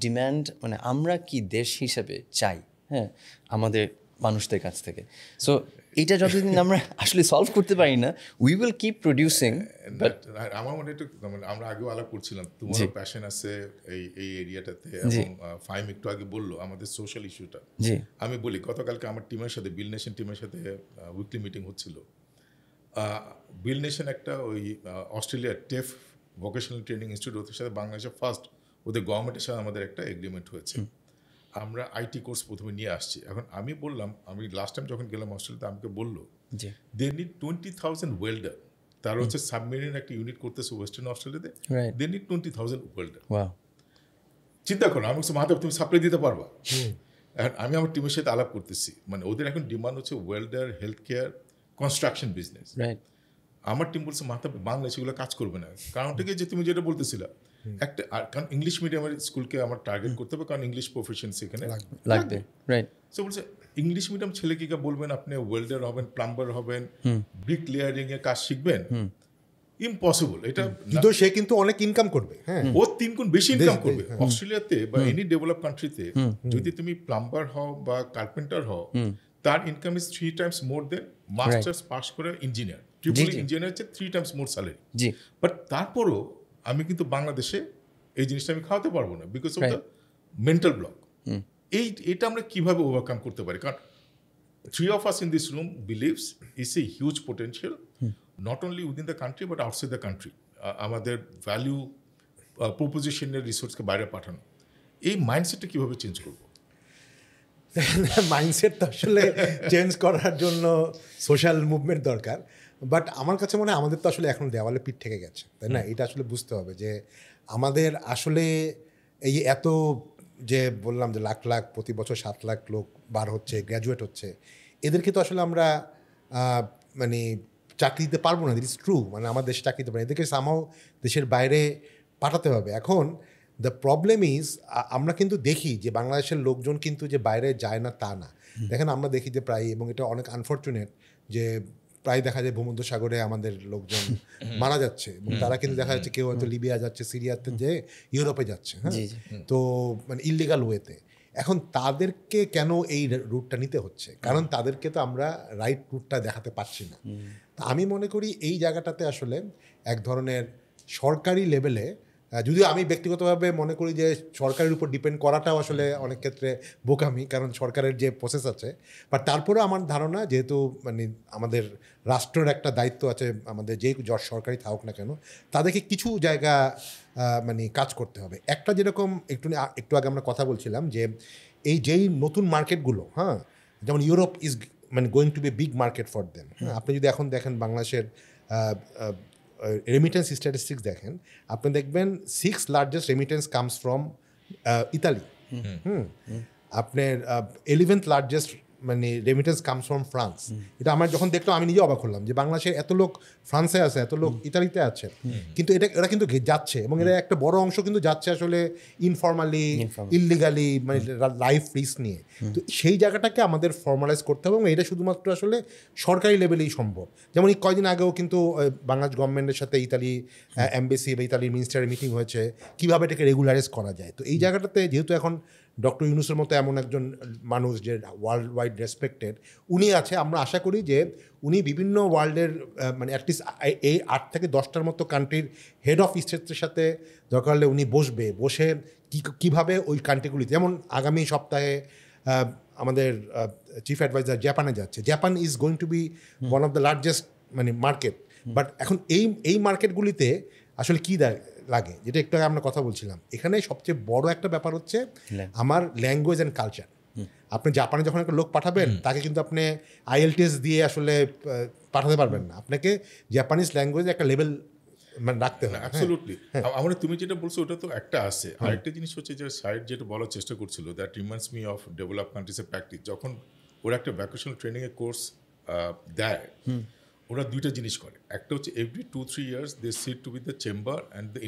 ডিম্যান্ড, মানে আমরা কি দেশ হিসাবে চাই, হ্যাঁ, আমাদের মানুষদের কাছ থেকে। সো এটা যতদিন আমরা আসলে সলভ করতে পারি না, উই উইল কিপ প্রডিউসিং। আমার মনে একটু মানে আমরা আগেও আলাপ করছিলাম, তোমার প্যাশন আছে এই এরিয়াটাতে, এবং ফাহিম একটু আগে বললো আমাদের সোশ্যাল ইস্যুটা। জি, আমি বলি, গতকালকে আমার টিমের সাথে, বিল নেশন টিমের সাথে উইকলি মিটিং হচ্ছিল। বিল নেশন একটা ওই অস্ট্রেলিয়ার টেফ ভোকেশনাল ট্রেনিং ইনস্টিটিউটের সাথে বাংলাদেশের ফার্স্ট ওদের গভর্নমেন্টের সাথে আমাদের একটা এগ্রিমেন্ট হয়েছে। আমরা আইটি কোর্স প্রথমে নিয়ে আসছি। এখন আমি বললাম, আমি লাস্ট টাইম যখন গেলাম অস্ট্রেলিয়াতে, আমাকে বললো দে নিড 20,000 ওয়েল্ডার। তার হচ্ছে সাবমেরিন একটা ইউনিট করতেছে ওয়েস্টার্ন অস্ট্রেলিয়াতে, দে নিড 20,000 ওয়েল্ডার। চিন্তা করো, আমি মাধব তুমি সাপ্লাই দিতে পারবা? এখন আমি আমার টিমের সাথে আলাপ করতেছি, মানে ওদের এখন ডিমান্ড হচ্ছে welder, health care, construction business. আমার টিম বলছে মাধব বাংলাদেশ এগুলো কাজ করবে না, কারণ থেকে যে তুমি যেটা বলতেছিলা, একটা কারণ ইংলিশ মিডিয়ামের স্কুলকে আমার টার্গেট করতে হবে, কারণ ইংলিশ প্রফেশনসি এখানে লাগবে। সো বলছে ইংলিশ মিডিয়াম ছেলে কি বলবেন আপনি ওয়েল্ডার হবেন, প্লাম্বার হবেন, ব্রিক লেয়ারিং এর কাজ শিখবেন? ইম্পসিবল। এটা সে কিন্তু অনেক ইনকাম করবে, হ্যাঁ, ও 3 গুণ বেশি ইনকাম করবে। অস্ট্রেলিয়াতে বা এনি ডেভেলপ কান্ট্রিতে যদি তুমি প্লাম্বার হও বা কার্পেন্টার হও, তার income is 3 times more than masters pass করে ইঞ্জিনিয়ার। ট্রিপল ইঞ্জিনিয়ার হচ্ছে 3 টাইমস মোর স্যালারি। বাট তারপরও আমি কিন্তু বাংলাদেশে এই জিনিসটা আমি খাওয়াতে পারবো না, because of the mental block. এটা আমরা কিভাবে ওভারকাম করতে পারি? কারণ 3 of us in this room believes is a huge potential, not only within the country but outside the country. আমাদের ভ্যালু প্রপোজিশনের রিসোর্সকে বাইরে পাঠানো, এই মাইন্ডসেটটা কীভাবে চেঞ্জ করবো? মাইন্ডসেট তো আসলে চেঞ্জ করার জন্য সোশ্যাল মুভমেন্ট দরকার, বাট আমার কাছে মনে হয় আমাদের তো আসলে এখন দেওয়ালে পিঠ থেকে গেছে, তাই না? এটা আসলে বুঝতে হবে যে আমাদের আসলে এই এত যে বললাম যে লাখ লাখ প্রতি বছর 7 লাখ লোক বার হচ্ছে, গ্র্যাজুয়েট হচ্ছে, এদেরকে তো আসলে আমরা মানে চাকরি দিতে পারবো না। ইটস ট্রু, মানে আমার দেশে চাকরি দিতে পারি, এদেরকে সামাও দেশের বাইরে পাঠাতে হবে। এখন দ্য প্রবলেম ইজ, আমরা কিন্তু দেখি যে বাংলাদেশের লোকজন কিন্তু যে বাইরে যায় না তা না। দেখেন আমরা দেখি যে প্রায়, এবং এটা অনেক আনফর্চুনেট, যে প্রায় দেখা যায় ভূমধ্যসাগরে আমাদের লোকজন মারা যাচ্ছে, এবং তারা কিন্তু দেখা যাচ্ছে কেউ হয়তো লিবিয়া যাচ্ছে, সিরিয়াতে যে ইউরোপে যাচ্ছে, হ্যাঁ, তো মানে ইললিগাল ওয়েতে। এখন তাদেরকে কেন এই রুটটা নিতে হচ্ছে? কারণ তাদেরকে তো আমরা রাইট রুটটা দেখাতে পারছি না। তা আমি মনে করি এই জায়গাটাতে আসলে এক ধরনের সরকারি লেভেলে, যদিও আমি ব্যক্তিগতভাবে মনে করি যে সরকারের উপর ডিপেন্ড করাটাও আসলে অনেক ক্ষেত্রে বোকামি, কারণ সরকারের যে প্রসেস আছে, বাট তারপরেও আমার ধারণা যেহেতু মানে আমাদের রাষ্ট্রের একটা দায়িত্ব আছে, আমাদের যেই সরকারি থাকুক না কেন, তাদেরকে কিছু জায়গা মানে কাজ করতে হবে। একটা যেরকম একটু আগে আমরা কথা বলছিলাম যে এই যেই নতুন মার্কেটগুলো, হ্যাঁ, যেমন ইউরোপ ইজ মানে going to be big market for them. আপনি যদি এখন দেখেন বাংলাদেশের রেমিটেন্স স্ট্যাটিস্টিক্স দেখেন, আপনি দেখবেন 6th largest remittance comes from Italy. আপনার 11th লার্জেস্ট মানে রেমিটেন্স কামস ফ্রম ফ্রান্স। এটা আমার যখন দেখলাম আমি নিজে অবাক হলাম যে বাংলাদেশের এত লোক ফ্রান্সে আছে, এত লোক ইতালিতে আছে, কিন্তু এরা কিন্তু যাচ্ছে এবং এরা একটা বড় অংশ কিন্তু যাচ্ছে আসলে ইনফর্মালি, ইললিগালি, মানে লাইফ রিস্ক নিয়ে। তো সেই জায়গাটাকে আমাদের ফর্মালাইজ করতে হবে এবং এটা শুধুমাত্র আসলে সরকারি লেভেলেই সম্ভব। যেমন এই কয়দিন আগেও কিন্তু বাংলাদেশ গভর্নমেন্টের সাথে ইতালি এমবেসি বা ইতালির মিনিস্টারের মিটিং হয়েছে কীভাবে এটাকে রেগুলারাইজ করা যায়। তো এই জায়গাটাতে যেহেতু এখন ডক্টর ইউনূসের মতো এমন একজন মানুষ যে ওয়ার্ল্ড ওয়াইড রেসপেক্টেড উনি আছে, আমরা আশা করি যে উনি বিভিন্ন ওয়ার্ল্ডের মানে অ্যাটলিস্ট এই 8 থেকে 10টার মতো কান্ট্রির হেড অফ স্টেটের সাথে দরকার হলে উনি বসে কীভাবে ওই কান্ট্রিগুলিতে, যেমন আগামী সপ্তাহে আমাদের চিফ অ্যাডভাইজার জাপানে যাচ্ছে। Japan is going to be one of the largest মানে মার্কেট, বাট এখন এই মার্কেটগুলিতে আসলে কী লাগে, যেটা একটু আগে আমরা কথা বলছিলাম, এখানে সবচেয়ে বড় একটা ব্যাপার হচ্ছে আমার ল্যাঙ্গুয়েজ অ্যান্ড কালচার। আপনি জাপানে যখন একটা লোক পাঠাবেন তাকে কিন্তু আপনি IELTS দিয়ে আসলে পাঠাতে পারবেন না, আপনাকে জাপানিজ ল্যাঙ্গুয়েজে একটা লেভেল মানে রাখতে হবে। অ্যাবসলিউটলি। আমরা তুমি যেটা বলছো ওটা তো একটা আছে, আরেকটা জিনিস হচ্ছে যে সাইড যেটা বলার চেষ্টা করছিল, that reminds me of develop কান্ট্রিজের প্র্যাকটিস। যখন ওরা একটা ভ্যাকেশনাল ট্রেনিংয়ের কোর্স দেয়, ওরা দুইটা জিনিস করে। একটা হচ্ছে every 2-3 years they sit to with the chamber and the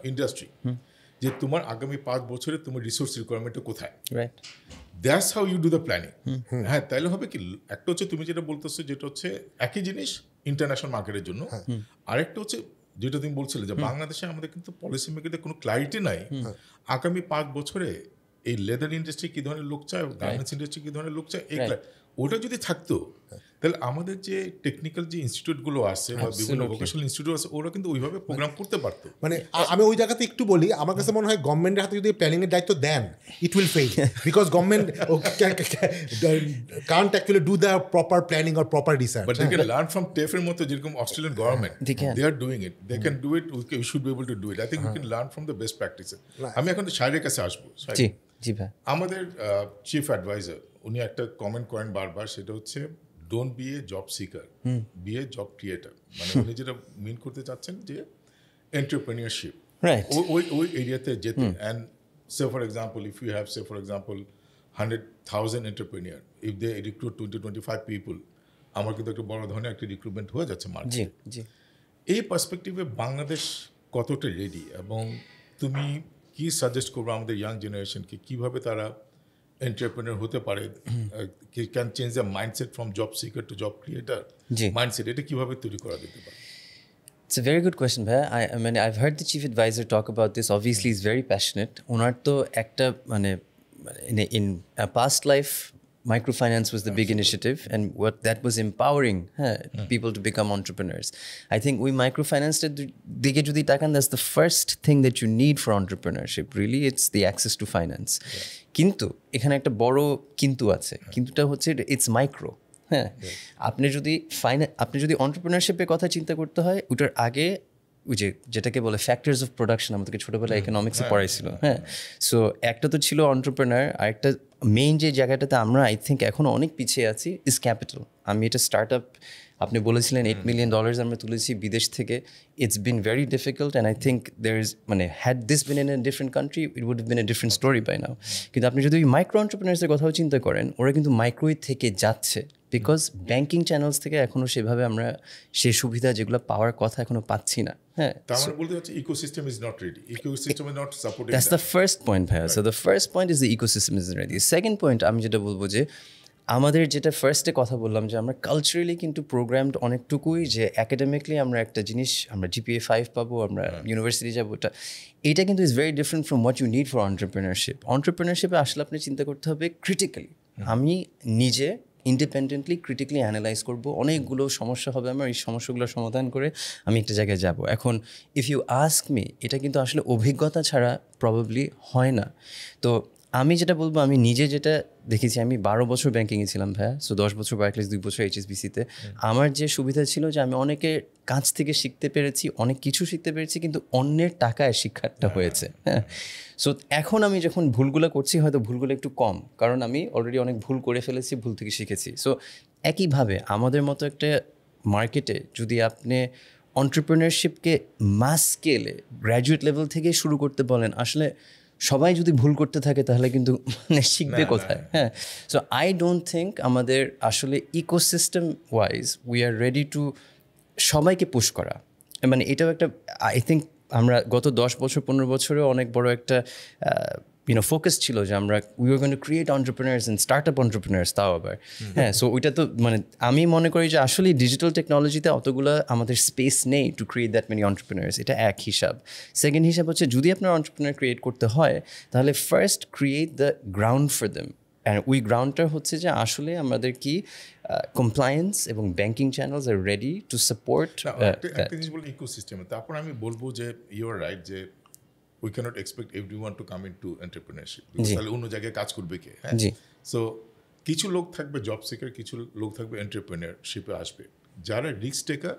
industry যে তোমার আগামী 5 বছরে তোমার রিসোর্স রিকোয়ারমেন্টটা কোথায়, that's how you do the planning. হ্যাঁ, তাইলে হবে কি, একটা হচ্ছে তুমি যেটা বলতেছো যেটা হচ্ছে একই জিনিস ইন্টারন্যাশনাল মার্কেটের জন্য, আরেকটা হচ্ছে যেটা তুমি বলছিলে যে বাংলাদেশে আমাদের কিন্তু পলিসি মেকারদের কোনো ক্লারিটি নাই আগামী 5 বছরে এই লেদার ইন্ডাস্ট্রি কী ধরনের লোক চায়, গার্মেন্টস ইন্ডাস্ট্রি কী ধরনের লোক চায়, ওটা যদি থাকতো তাহলে আমাদের যে টেকনিক্যাল যে ইনস্টিটিউটগুলো আছে বা বিভিন্ন ভোকেশনাল ইনস্টিটিউট আছে ওরা কিন্তু ওইভাবে প্রোগ্রাম করতে পারতো। মানে আমি ওই জায়গাতে একটু বলি, আমার কাছে মনে হয় গভর্নমেন্টের হাতে যদি প্ল্যানিংয়ের দায়িত্ব দেন, it will fail, because government can't actually do the proper planning or proper research. But they can learn from টেফের মতো, যেরকম Australian government they are doing it, they can do it, we should be able to do it. I think we can learn from the best practices. আমি এখন সাহিরের কাছে আসবো। জি ভাই, আমাদের chief adviser উনি একটা কমেন্ট করেন বারবার, সেটা হচ্ছে don't be a job seeker, be a job creator. মানে উনি যেটা মিন করতে চাচ্ছেন যে এন্টারপ্রেনিয়রশিপ ওই এরিয়াতে যেতে। And say for example if you have say for example 100,000 entrepreneur, if they recruit 20-25 people, আমার কিন্তু একটা বড় ধরনের একটা রিক্রুটমেন্ট হয়ে যাচ্ছে মার্কেটে। এই পার্সপেক্টিভে বাংলাদেশ কতটা রেডি, এবং তুমি কি সাজেস্ট করবো আমাদের ইয়াং জেনারেশনকে কীভাবে তারা এন্টারপ্রেনার হতে পারে, can change the mindset from job seeker to job creator mindset, এটা কীভাবে তৈরি করা যেতে পারে? It's a very good question, bhai. I mean, I've heard the chief advisor talk about this. Obviously, he's very passionate. Onar to ekta mane in a past life, microfinance was the big initiative, and what that was empowering people to become entrepreneurs. I think we microfinanced it. Dike jodi takan, that's the first thing that you need for entrepreneurship. Really, it's the access to finance. Kintu ekhane ekta boro kintu ache. Kintuta hocche it's micro. হ্যাঁ, আপনি যদি অন্টারপ্রেনারশিপের কথা চিন্তা করতে হয়, ওটার আগে ওই যেটাকে বলে ফ্যাক্টরস অফ প্রোডাকশন, আমাদেরকে ছোটোবেলায় ইকোনমিক্সে পড়াইছিল। হ্যাঁ, সো একটা তো ছিল অন্টারপ্রেনার, আর একটা মেইন যে জায়গাটাতে আমরা আই থিঙ্ক এখনও অনেক পিছিয়ে আছি ইজ ক্যাপিটাল। আমি এটা স্টার্ট আপ, আপনি বলেছিলেন $8 million আমরা তুলেছি বিদেশ থেকে। It's been very difficult, and I think there is মানে had this been in a different country it would have been a different story by now. কিন্তু আপনি যদি মাইক্রো অন্টারপ্রেনার্সের কথাও চিন্তা করেন, ওরা কিন্তু মাইক্রোই থেকে যাচ্ছে, বিকজ ব্যাঙ্কিং চ্যানেলস থেকে এখনও সেভাবে আমরা সে সুবিধা যেগুলো পাওয়ার কথা এখনও পাচ্ছি না। হ্যাঁ, ecosystem is not ready. Ecosystem is not supporting. That's the first point, Bhaiya. So the first point is the ecosystem isn't ready. Second point, আমি যেটা বলবো যে আমাদের যেটা ফার্স্টে কথা বললাম যে আমরা কালচারালি কিন্তু প্রোগ্রামড অনেকটুকুই, যে অ্যাকাডেমিকলি আমরা একটা জিনিস, আমরা GPA 5 পাবো, আমরা ইউনিভার্সিটি যাবো, এটা কিন্তু is very different from what you need for entrepreneurship. অন্টারপ্রেনারশিপে আসলে আপনি চিন্তা করতে হবে ক্রিটিক্যালি, আমি নিজে ইন্ডিপেন্ডেন্টলি ক্রিটিক্যালি অ্যানালাইজ করবো, অনেকগুলো সমস্যা হবে আমার, এই সমস্যাগুলোর সমাধান করে আমি একটা জায়গায় যাব। এখন ইফ ইউ আস্ক মি, এটা কিন্তু আসলে অভিজ্ঞতা ছাড়া প্রবাবলি হয় না। তো আমি যেটা বলবো, আমি নিজে যেটা দেখেছি, আমি 12 বছর ব্যাঙ্কিংয়ে ছিলাম ভাইয়া, সো 10 বছর বার্কলেস, 2 বছর HSBC-তে। আমার যে সুবিধা ছিল যে আমি অনেকের কাছ থেকে শিখতে পেরেছি, অনেক কিছু শিখতে পেরেছি, কিন্তু অন্যের টাকায় শিক্ষাটা হয়েছে। হ্যাঁ, সো এখন আমি যখন ভুলগুলো করছি, হয়তো ভুলগুলো একটু কম, কারণ আমি অলরেডি অনেক ভুল করে ফেলেছি, ভুল থেকে শিখেছি। সো একইভাবে আমাদের মতো একটা মার্কেটে যদি আপনি অন্টারপ্রেনারশিপকে মাস স্কেলে গ্র্যাজুয়েট লেভেল থেকে শুরু করতে বলেন, আসলে সবাই যদি ভুল করতে থাকে তাহলে কিন্তু মানে শিখবে কোথায়? হ্যাঁ, সো আই ডোন্ট থিঙ্ক আমাদের আসলে ecosystem wise we are ready two সবাইকে পুশ করা। মানে এটাও একটা, আই থিঙ্ক আমরা গত 10 বছর 15 বছরেও অনেক বড় একটা ফোকাস ছিল যে আমরা we are going to create entrepreneurs and start up entrepreneurs, তাও আবার হ্যাঁ। সো ওইটা তো মানে আমি মনে করি যে আসলে ডিজিটাল টেকনোলজিতে অতগুলো আমাদের স্পেস নেই to create that many entrepreneurs. এটা এক হিসাব। সেকেন্ড হিসাব হচ্ছে যদি আপনার এন্টারপ্রেনার ক্রিয়েট করতে হয় তাহলে first create the ground for them. And ওই গ্রাউন্ডটা হচ্ছে যে আসলে আমাদের কি কমপ্লায়েন্স এবং banking channels are ready to support. একটা জিনিস বলতে ইকোসিস্টেমে, তারপর আমি বলবো যে ইউ আর রাইট যে we can't expect everyone to come into entrepreneurship, তাহলে অন্য জায়গায় কাজ করবে কে? হ্যাঁ, সো কিছু লোক থাকবে জব সিকার, কিছু লোক থাকবে এন্টারপ্রেনারশিপে আসবে, যারা risk taker,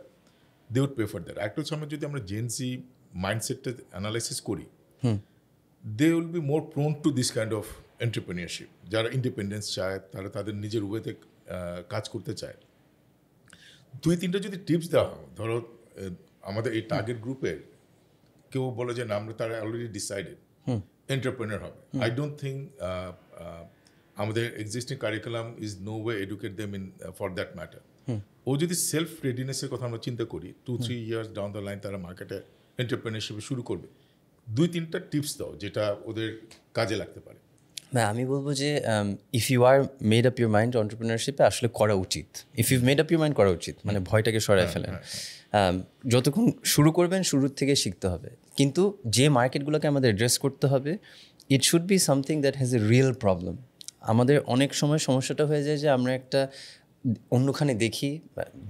they would prefer that. একটা সময় যদি আমরা জেনজি মাইন্ডসেটটা অ্যানালাইসিস করি, they will be more prone to this kind of entrepreneurship. যারা ইন্ডিপেন্ডেন্স চায়, তারা তাদের নিজের ওয়েতে কাজ করতে চায়। 2-3টা যদি টিপস দেওয়া হয়, ধরো আমাদের এই টার্গেট গ্রুপের কেউ বলে যে না আমরা তারা অলরেডি ডিসাইডেড এন্টারপ্রেনার হবে, আই ডোন্ট থিঙ্ক আমাদের existing curriculum is no way educate them in for that matter. ও যদি সেলফ রেডিনেসের কথা আমরা চিন্তা করি, 2-3 ইয়ার্স ডাউন দ্য লাইন তারা মার্কেটে এন্টারপ্রেনারশিপে শুরু করবে, 2-3টা টিপস দাও যেটা ওদের কাজে লাগতে পারে। না, আমি বলবো যে if you are made up your mind এন্টারপ্রেনারশিপে আসলে করা উচিত। If you made up your mind করা উচিত, মানে ভয়টাকে সরায় ফেলেন। যতক্ষণ শুরু করবেন শুরুর থেকে শিখতে হবে, কিন্তু যে মার্কেটগুলোকে আমাদের অ্যাড্রেস করতে হবে it should be something that has a real problem. আমাদের অনেক সময় সমস্যাটা হয়ে যায় যে আমরা একটা অন্যখানে দেখি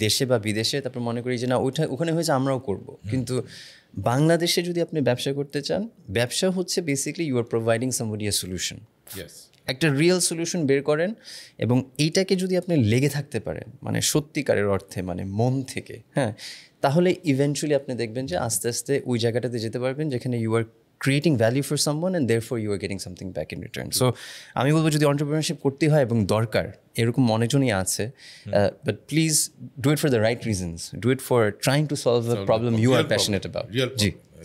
দেশে বা বিদেশে, তারপর মনে করি যে না ওখানে হয়েছে আমরাও করব। কিন্তু বাংলাদেশে যদি আপনি ব্যবসা করতে চান, ব্যবসা হচ্ছে basically you are providing somebody a solution. একটা রিয়েল সলিউশন বের করেন এবং এইটাকে যদি আপনি লেগে থাকতে পারেন, মানে সত্যিকারের অর্থে, মানে মন থেকে, হ্যাঁ, তাহলে ইভেনচুয়ালি আপনি দেখবেন যে আস্তে আস্তে ওই জায়গাটাতে যেতে পারবেন যেখানে you are creating value for someone and therefore you are getting something back in return. So আমি বলবো যদি entrepreneurship করতে হয় এবং দরকার, এরকম অনেকজনই আছে, but please do it for the right reasons. Do it for trying to solve a problem you are passionate about.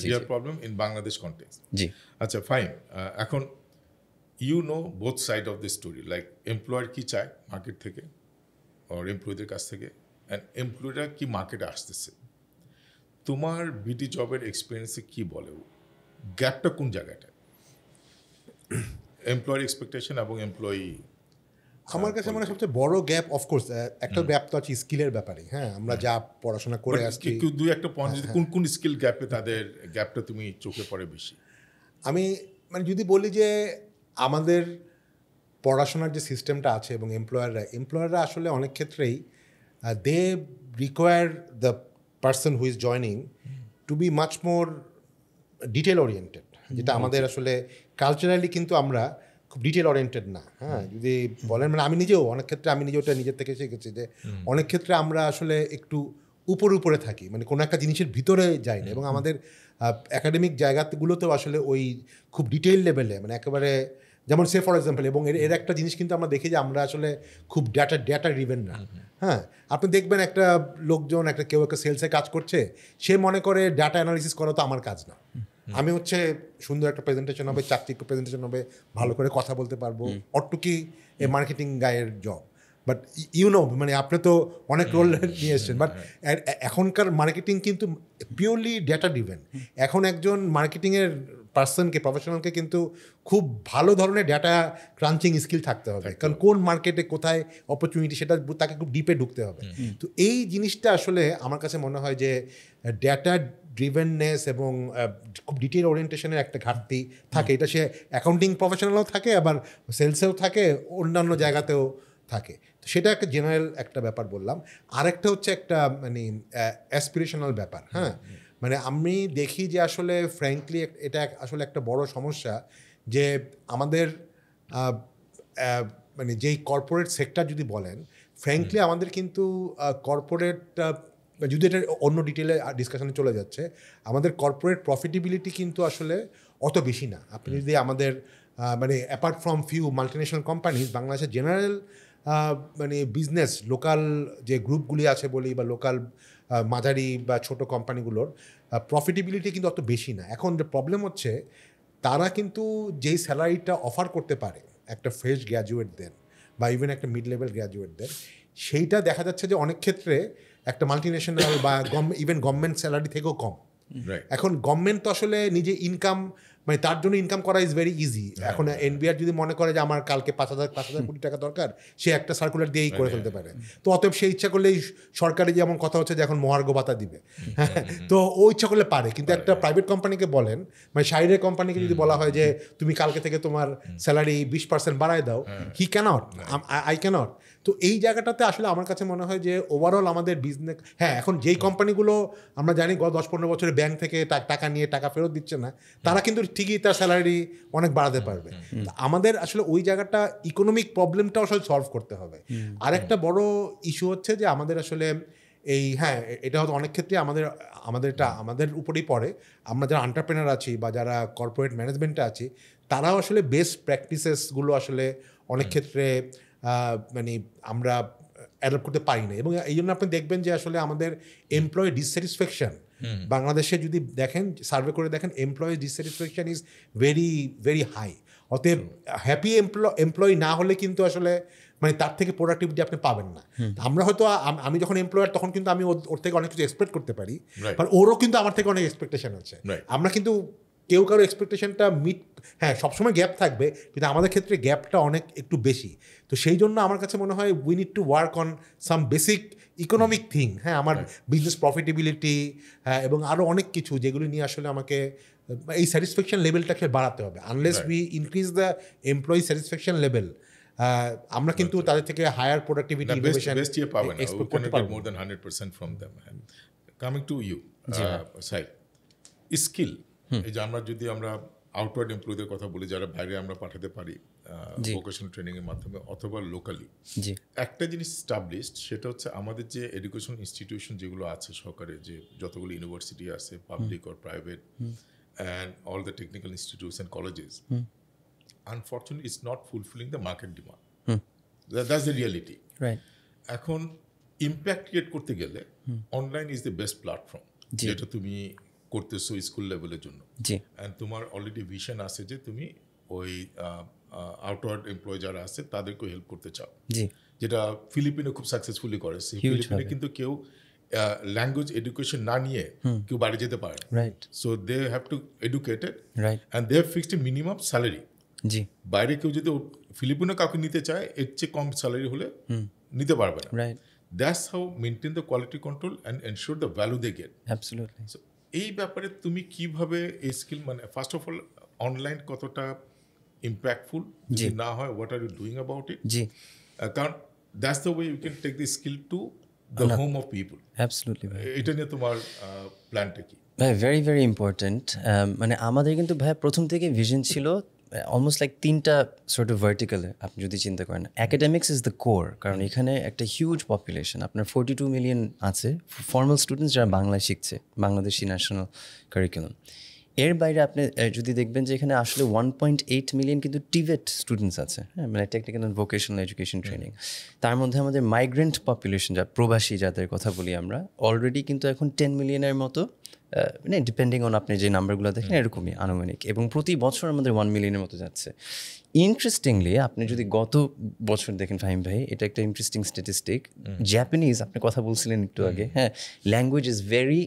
Real problem in Bangladesh context. জি আচ্ছা, ফাইন। এখন you know both side of the story, like employer কি চায় market থেকে or এমপ্লয়ীদের কাছ থেকে, and এমপ্লয়িরা কি মার্কেটে আসতেছে। তোমার বিটি জবের এক্সপিরিয়েন্সে কি বলে, গ্যাপটা কোন জায়গাটা, এমপ্লয়ার এক্সপেকটেশন এবং এমপ্লয়ি? আমার কাছে মানে সবচেয়ে বড় গ্যাপ, অফকোর্স একটা গ্যাপ তো আছে স্কিলের ব্যাপারে। হ্যাঁ, আমরা যা পড়াশোনা করে আসছি, দুই একটা পয়েন্ট যদি কোন কোন স্কিল গ্যাপে তাদের গ্যাপটা তুমি চোখে পড়ে বেশি? আমি মানে যদি বলি যে আমাদের পড়াশোনার যে সিস্টেমটা আছে এবং এমপ্লয়াররা আসলে অনেক ক্ষেত্রেই they require the person who is joining to be much more detail oriented, যেটা আমাদের আসলে কালচারালি কিন্তু আমরা খুব ডিটেল ওরিয়েন্টেড না। হ্যাঁ, যদি বলেন মানে আমি নিজেও অনেক ক্ষেত্রে ওটা নিজের থেকে শিখেছি যে অনেক ক্ষেত্রে আমরা আসলে একটু উপরে থাকি, মানে কোনো একটা জিনিসের ভিতরে যাই না, এবং আমাদের একাডেমিক জায়গাগুলোতেও আসলে ওই খুব ডিটেইল লেভেলে, মানে একেবারে যেমন সে ফর এক্সাম্পল, এবং এর একটা জিনিস কিন্তু আমরা দেখি যে আমরা আসলে খুব ডেটা ড্রিভেন না। হ্যাঁ, আপনি দেখবেন একটা লোকজন কেউ একটা সেলসে কাজ করছে, সে মনে করে ডাটা অ্যানালিসিস করা তো আমার কাজ না, আমি হচ্ছে সুন্দর একটা প্রেজেন্টেশন হবে, চাকচিক্য প্রেজেন্টেশন হবে, ভালো করে কথা বলতে পারবো, অটুকি এ মার্কেটিং গায়ের জব। বাট মানে আপনি তো অনেক রোল নিয়ে এসছেন, বাট এখনকার মার্কেটিং কিন্তু পিওরলি ডেটা ড্রিভেন। এখন একজন মার্কেটিংয়ের পার্সনকে, প্রফেশনালকে কিন্তু খুব ভালো ধরনের ডেটা ক্রাঞ্চিং স্কিল থাকতে হবে, কারণ কোন মার্কেটে কোথায় অপরচুনিটি সেটা তাকে খুব ডিপে ঢুকতে হবে। তো এই জিনিসটা আসলে আমার কাছে মনে হয় যে ডেটা ড্রিভেননেস এবং খুব ডিটেল ওরিয়েন্টেশনের একটা ঘাটতি থাকে। এটা সে অ্যাকাউন্টিং প্রফেশনালও থাকে, আবার সেলসেও থাকে, অন্যান্য জায়গাতেও থাকে। তো সেটা একটা জেনারেল একটা ব্যাপার বললাম। আরেকটা হচ্ছে একটা মানে অ্যাসপিরেশনাল ব্যাপার। হ্যাঁ, মানে আমি দেখি যে আসলে ফ্র্যাঙ্কলি এটা আসলে একটা বড় সমস্যা যে আমাদের মানে যেই কর্পোরেট সেক্টর যদি বলেন, ফ্র্যাঙ্কলি আমাদের কিন্তু কর্পোরেট, যদি এটা অন্য ডিটেলে ডিসকাশনে চলে যাচ্ছে, আমাদের কর্পোরেট প্রফিটেবিলিটি কিন্তু আসলে অত বেশি না। আপনি যদি আমাদের মানে apart from few multinational companies, বাংলাদেশের জেনারেল মানে বিজনেস লোকাল যে গ্রুপগুলি আছে বলি, বা লোকাল মাঝারি বা ছোট কোম্পানিগুলোর প্রফিটেবিলিটি কিন্তু অত বেশি না। এখন যে প্রবলেম হচ্ছে, তারা কিন্তু যেই স্যালারিটা অফার করতে পারে একটা ফ্রেশ গ্র্যাজুয়েটদের বা ইভেন একটা মিড লেভেল গ্র্যাজুয়েটদের, সেইটা দেখা যাচ্ছে যে অনেক ক্ষেত্রে একটা মাল্টিনেশনাল বা ইভেন গভর্নমেন্ট স্যালারি থেকেও কম। এখন গভর্নমেন্ট তো আসলে নিজে ইনকাম, মানে তার জন্য ইনকাম করা ইজ ভেরি ইজি। এখন এনবিআর যদি মনে করে যে আমার কালকে 5,000 কোটি টাকা দরকার, সে একটা সার্কুলার দিয়েই করে ফেলতে পারে। তো অতএব সে ইচ্ছা করলেই সরকারি যেমন কথা হচ্ছে যে এখন মহার্ঘ ভাতা দিবে, তো ও ইচ্ছা করলে পারে। কিন্তু একটা প্রাইভেট কোম্পানিকে বলেন, মানে সাইরের কোম্পানিকে যদি বলা হয় যে তুমি কালকে থেকে তোমার স্যালারি 20% বাড়ায় দাও, হি ক্যানট, আই ক্যানট। তো এই জায়গাটাতে আসলে আমার কাছে মনে হয় যে ওভারঅল আমাদের বিজনেস, হ্যাঁ এখন যেই কোম্পানিগুলো আমরা জানি 10-15 বছরে ব্যাংক থেকে টাকা নিয়ে টাকা ফেরত দিচ্ছে না, তারা কিন্তু ঠিকই তার স্যালারি অনেক বাড়াতে পারবে। আমাদের আসলে ওই জায়গাটা ইকোনমিক প্রবলেমটাও আসলে সলভ করতে হবে। আরেকটা বড় ইস্যু হচ্ছে যে আমাদের আসলে এই, হ্যাঁ এটা হয়তো অনেক ক্ষেত্রে আমাদের উপরেই পড়ে। আমরা যারা এন্টারপ্রেনার আছি বা যারা কর্পোরেট ম্যানেজমেন্টে আছি, তারাও আসলে বেস্ট প্র্যাকটিসেসগুলো আসলে অনেক ক্ষেত্রে মানে আমরা অ্যাডপ্ট করতে পারি না। এবং এই জন্য আপনি দেখবেন যে আসলে আমাদের এমপ্লয়ি ডিসস্যাটিসফ্যাকশন বাংলাদেশে যদি দেখেন, সার্ভে করে দেখেন, employee dissatisfaction is very very high. অতএব হ্যাপি এমপ্লয়ি না হলে কিন্তু আসলে মানে তার থেকে প্রোডাক্টিভিটি আপনি পাবেন না। আমরা হয়তো আমি যখন এমপ্লয়ার তখন কিন্তু আমি ওর থেকে অনেক কিছু এক্সপেক্ট করতে পারি, কারণ ওরও কিন্তু আমার থেকে অনেক এক্সপেকটেশন আছে। আমরা কিন্তু কেউ কারো এক্সপেকটেশনটা মিট, হ্যাঁ সবসময় গ্যাপ থাকবে, কিন্তু আমাদের ক্ষেত্রে গ্যাপটা অনেক একটু বেশি। তো সেই জন্য আমার কাছে মনে হয় we need to work on some basic economic thing. হ্যাঁ, আমার বিজনেস প্রফিটেবিলিটি, হ্যাঁ, এবং আরও অনেক কিছু যেগুলো নিয়ে আসলে আমাকে এই স্যাটিসফ্যাকশন লেভেলটাকে বাড়াতে হবে। Unless we increase the employee satisfaction level, আমরা কিন্তু তাদের থেকে হায়ার প্রোডাক্টিভিটি ইনোভেশন এক্সপেক্ট করতে পারবো। more than 100% from them. Coming to you, Sahir, skill, এই যে আমরা আউটওয়ার্ড এমপ্লয়ীদের কথা বলি, যারা বাইরে আমরা পাঠাতে পারি ভোকেশনাল ট্রেনিং এর মাধ্যমে অথবা লোকালি, একটা জিনিস স্টাবলিশড, সেটা হচ্ছে আমাদের যে এডুকেশন ইনস্টিটিউশন যেগুলো আছে সরকারের, যে যতগুলো ইউনিভার্সিটি আছে, public or private, and all the technical institutes and colleges, unfortunately it's not fulfilling the market demand. That's the reality. Right. এখন ইম্প্যাক্ট ক্রিয়েট করতে গেলে online is the best platform, যেটা তুমি করতেছো স্কুল লেভেলের জন্য। অ্যান্ড তোমার অলরেডি ভিশন আছে যে তুমি ওই আউটওয়ার্ড এমপ্লয় যারা আছে তাদেরকেও হেল্প করতে চাও, যেটা ফিলিপিনে খুব সাকসেসফুলি করে। ফিলিপিনে কিন্তু কেউ ল্যাঙ্গুয়েজ এডুকেশন না নিয়ে কেউ বাইরে যেতে পারে না। So they have to educated and they have fixed a minimum salary. বাইরে কেউ যদি ফিলিপিনো কাউকে নিতে চায়, এর চেয়ে কম স্যালারি হলে নিতে পারবে না। That's how maintain the quality control and ensure the value they get. Absolutely. So এই ব্যাপারে তুমি কিভাবে এই স্কিল, মানে ফার্স্ট অফ অল অনলাইন কতটা ইম্প্যাক্টফুল, যদি না হয় what are you doing about it? কারণ that's the way you can take the skill to the home of people. Absolutely. এটা নিয়ে তোমার প্ল্যানটা কি? ভাই ভেরি ভেরি ইম্পর্ট্যান্ট। মানে আমাদের কিন্তু ভাই প্রথম থেকে ভিশন ছিল অলমোস্ট লাইক 3টা সর্ট অফ ভার্টিক্যালে। আপনি যদি চিন্তা করেন, অ্যাকাডেমিক্স ইজ দ্য কোর, কারণ এখানে একটা হিউজ পপুলেশন, আপনার 42 মিলিয়ন আছে ফর্মাল স্টুডেন্টস যারা বাংলায় শিখছে, বাংলাদেশি ন্যাশনাল কারিকুলাম। এর বাইরে আপনি যদি দেখবেন যে এখানে আসলে 1.8 মিলিয়ন কিন্তু টিভেট স্টুডেন্টস আছে, হ্যাঁ, মানে technical and vocational education training. তার মধ্যে আমাদের মাইগ্রেন্ট পপুলেশন, যা প্রবাসী যাদের কথা বলি আমরা, অলরেডি কিন্তু এখন 10 মিলিয়নের মতো, মানে ডিপেন্ডিং অন আপনি যে নাম্বারগুলো দেখেন এরকমই আনুমানিক, এবং প্রতি বছর আমাদের 1 মিলিয়নের মতো যাচ্ছে। ইন্টারেস্টিংলি আপনি যদি গত বছর দেখেন ফাহিম ভাই, এটা একটা ইন্টারেস্টিং স্ট্যাটিস্টিক। জাপানিজ, আপনি কথা বলছিলেন একটু আগে, হ্যাঁ, language is very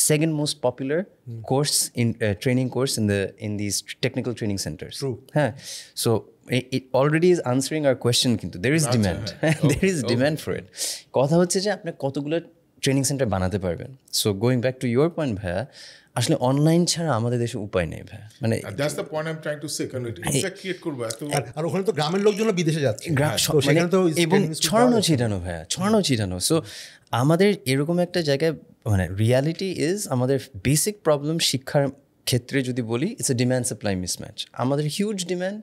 second most popular course in training course in these technical training centers. True. So it already is answering our question, kintu there is demand. There is demand for it. Kotha hocche je apni kotogulo training centre বানাতে পারবেন। So going back to your point ভাইয়া, আসলে online ছাড়া আমাদের দেশে উপায় নেই ভাইয়া। মানে that's the point I am trying to say, কারণ এটা ইম্প্যাক্ট ক্রিয়েট করবে এত, আর ওখানে তো গ্রামের লোকজন বিদেশে যাচ্ছে, সেখানে তো এবং ছড়ানো ছিটানো ভাইয়া, ছড়ানো ছিটানো। সো আমাদের এরকম একটা জায়গায়, মানে রিয়ালিটি ইজ আমাদের বেসিক প্রবলেম শিক্ষার ক্ষেত্রে যদি বলি, it's a demand supply mismatch. আমাদের হিউজ ডিম্যান্ড,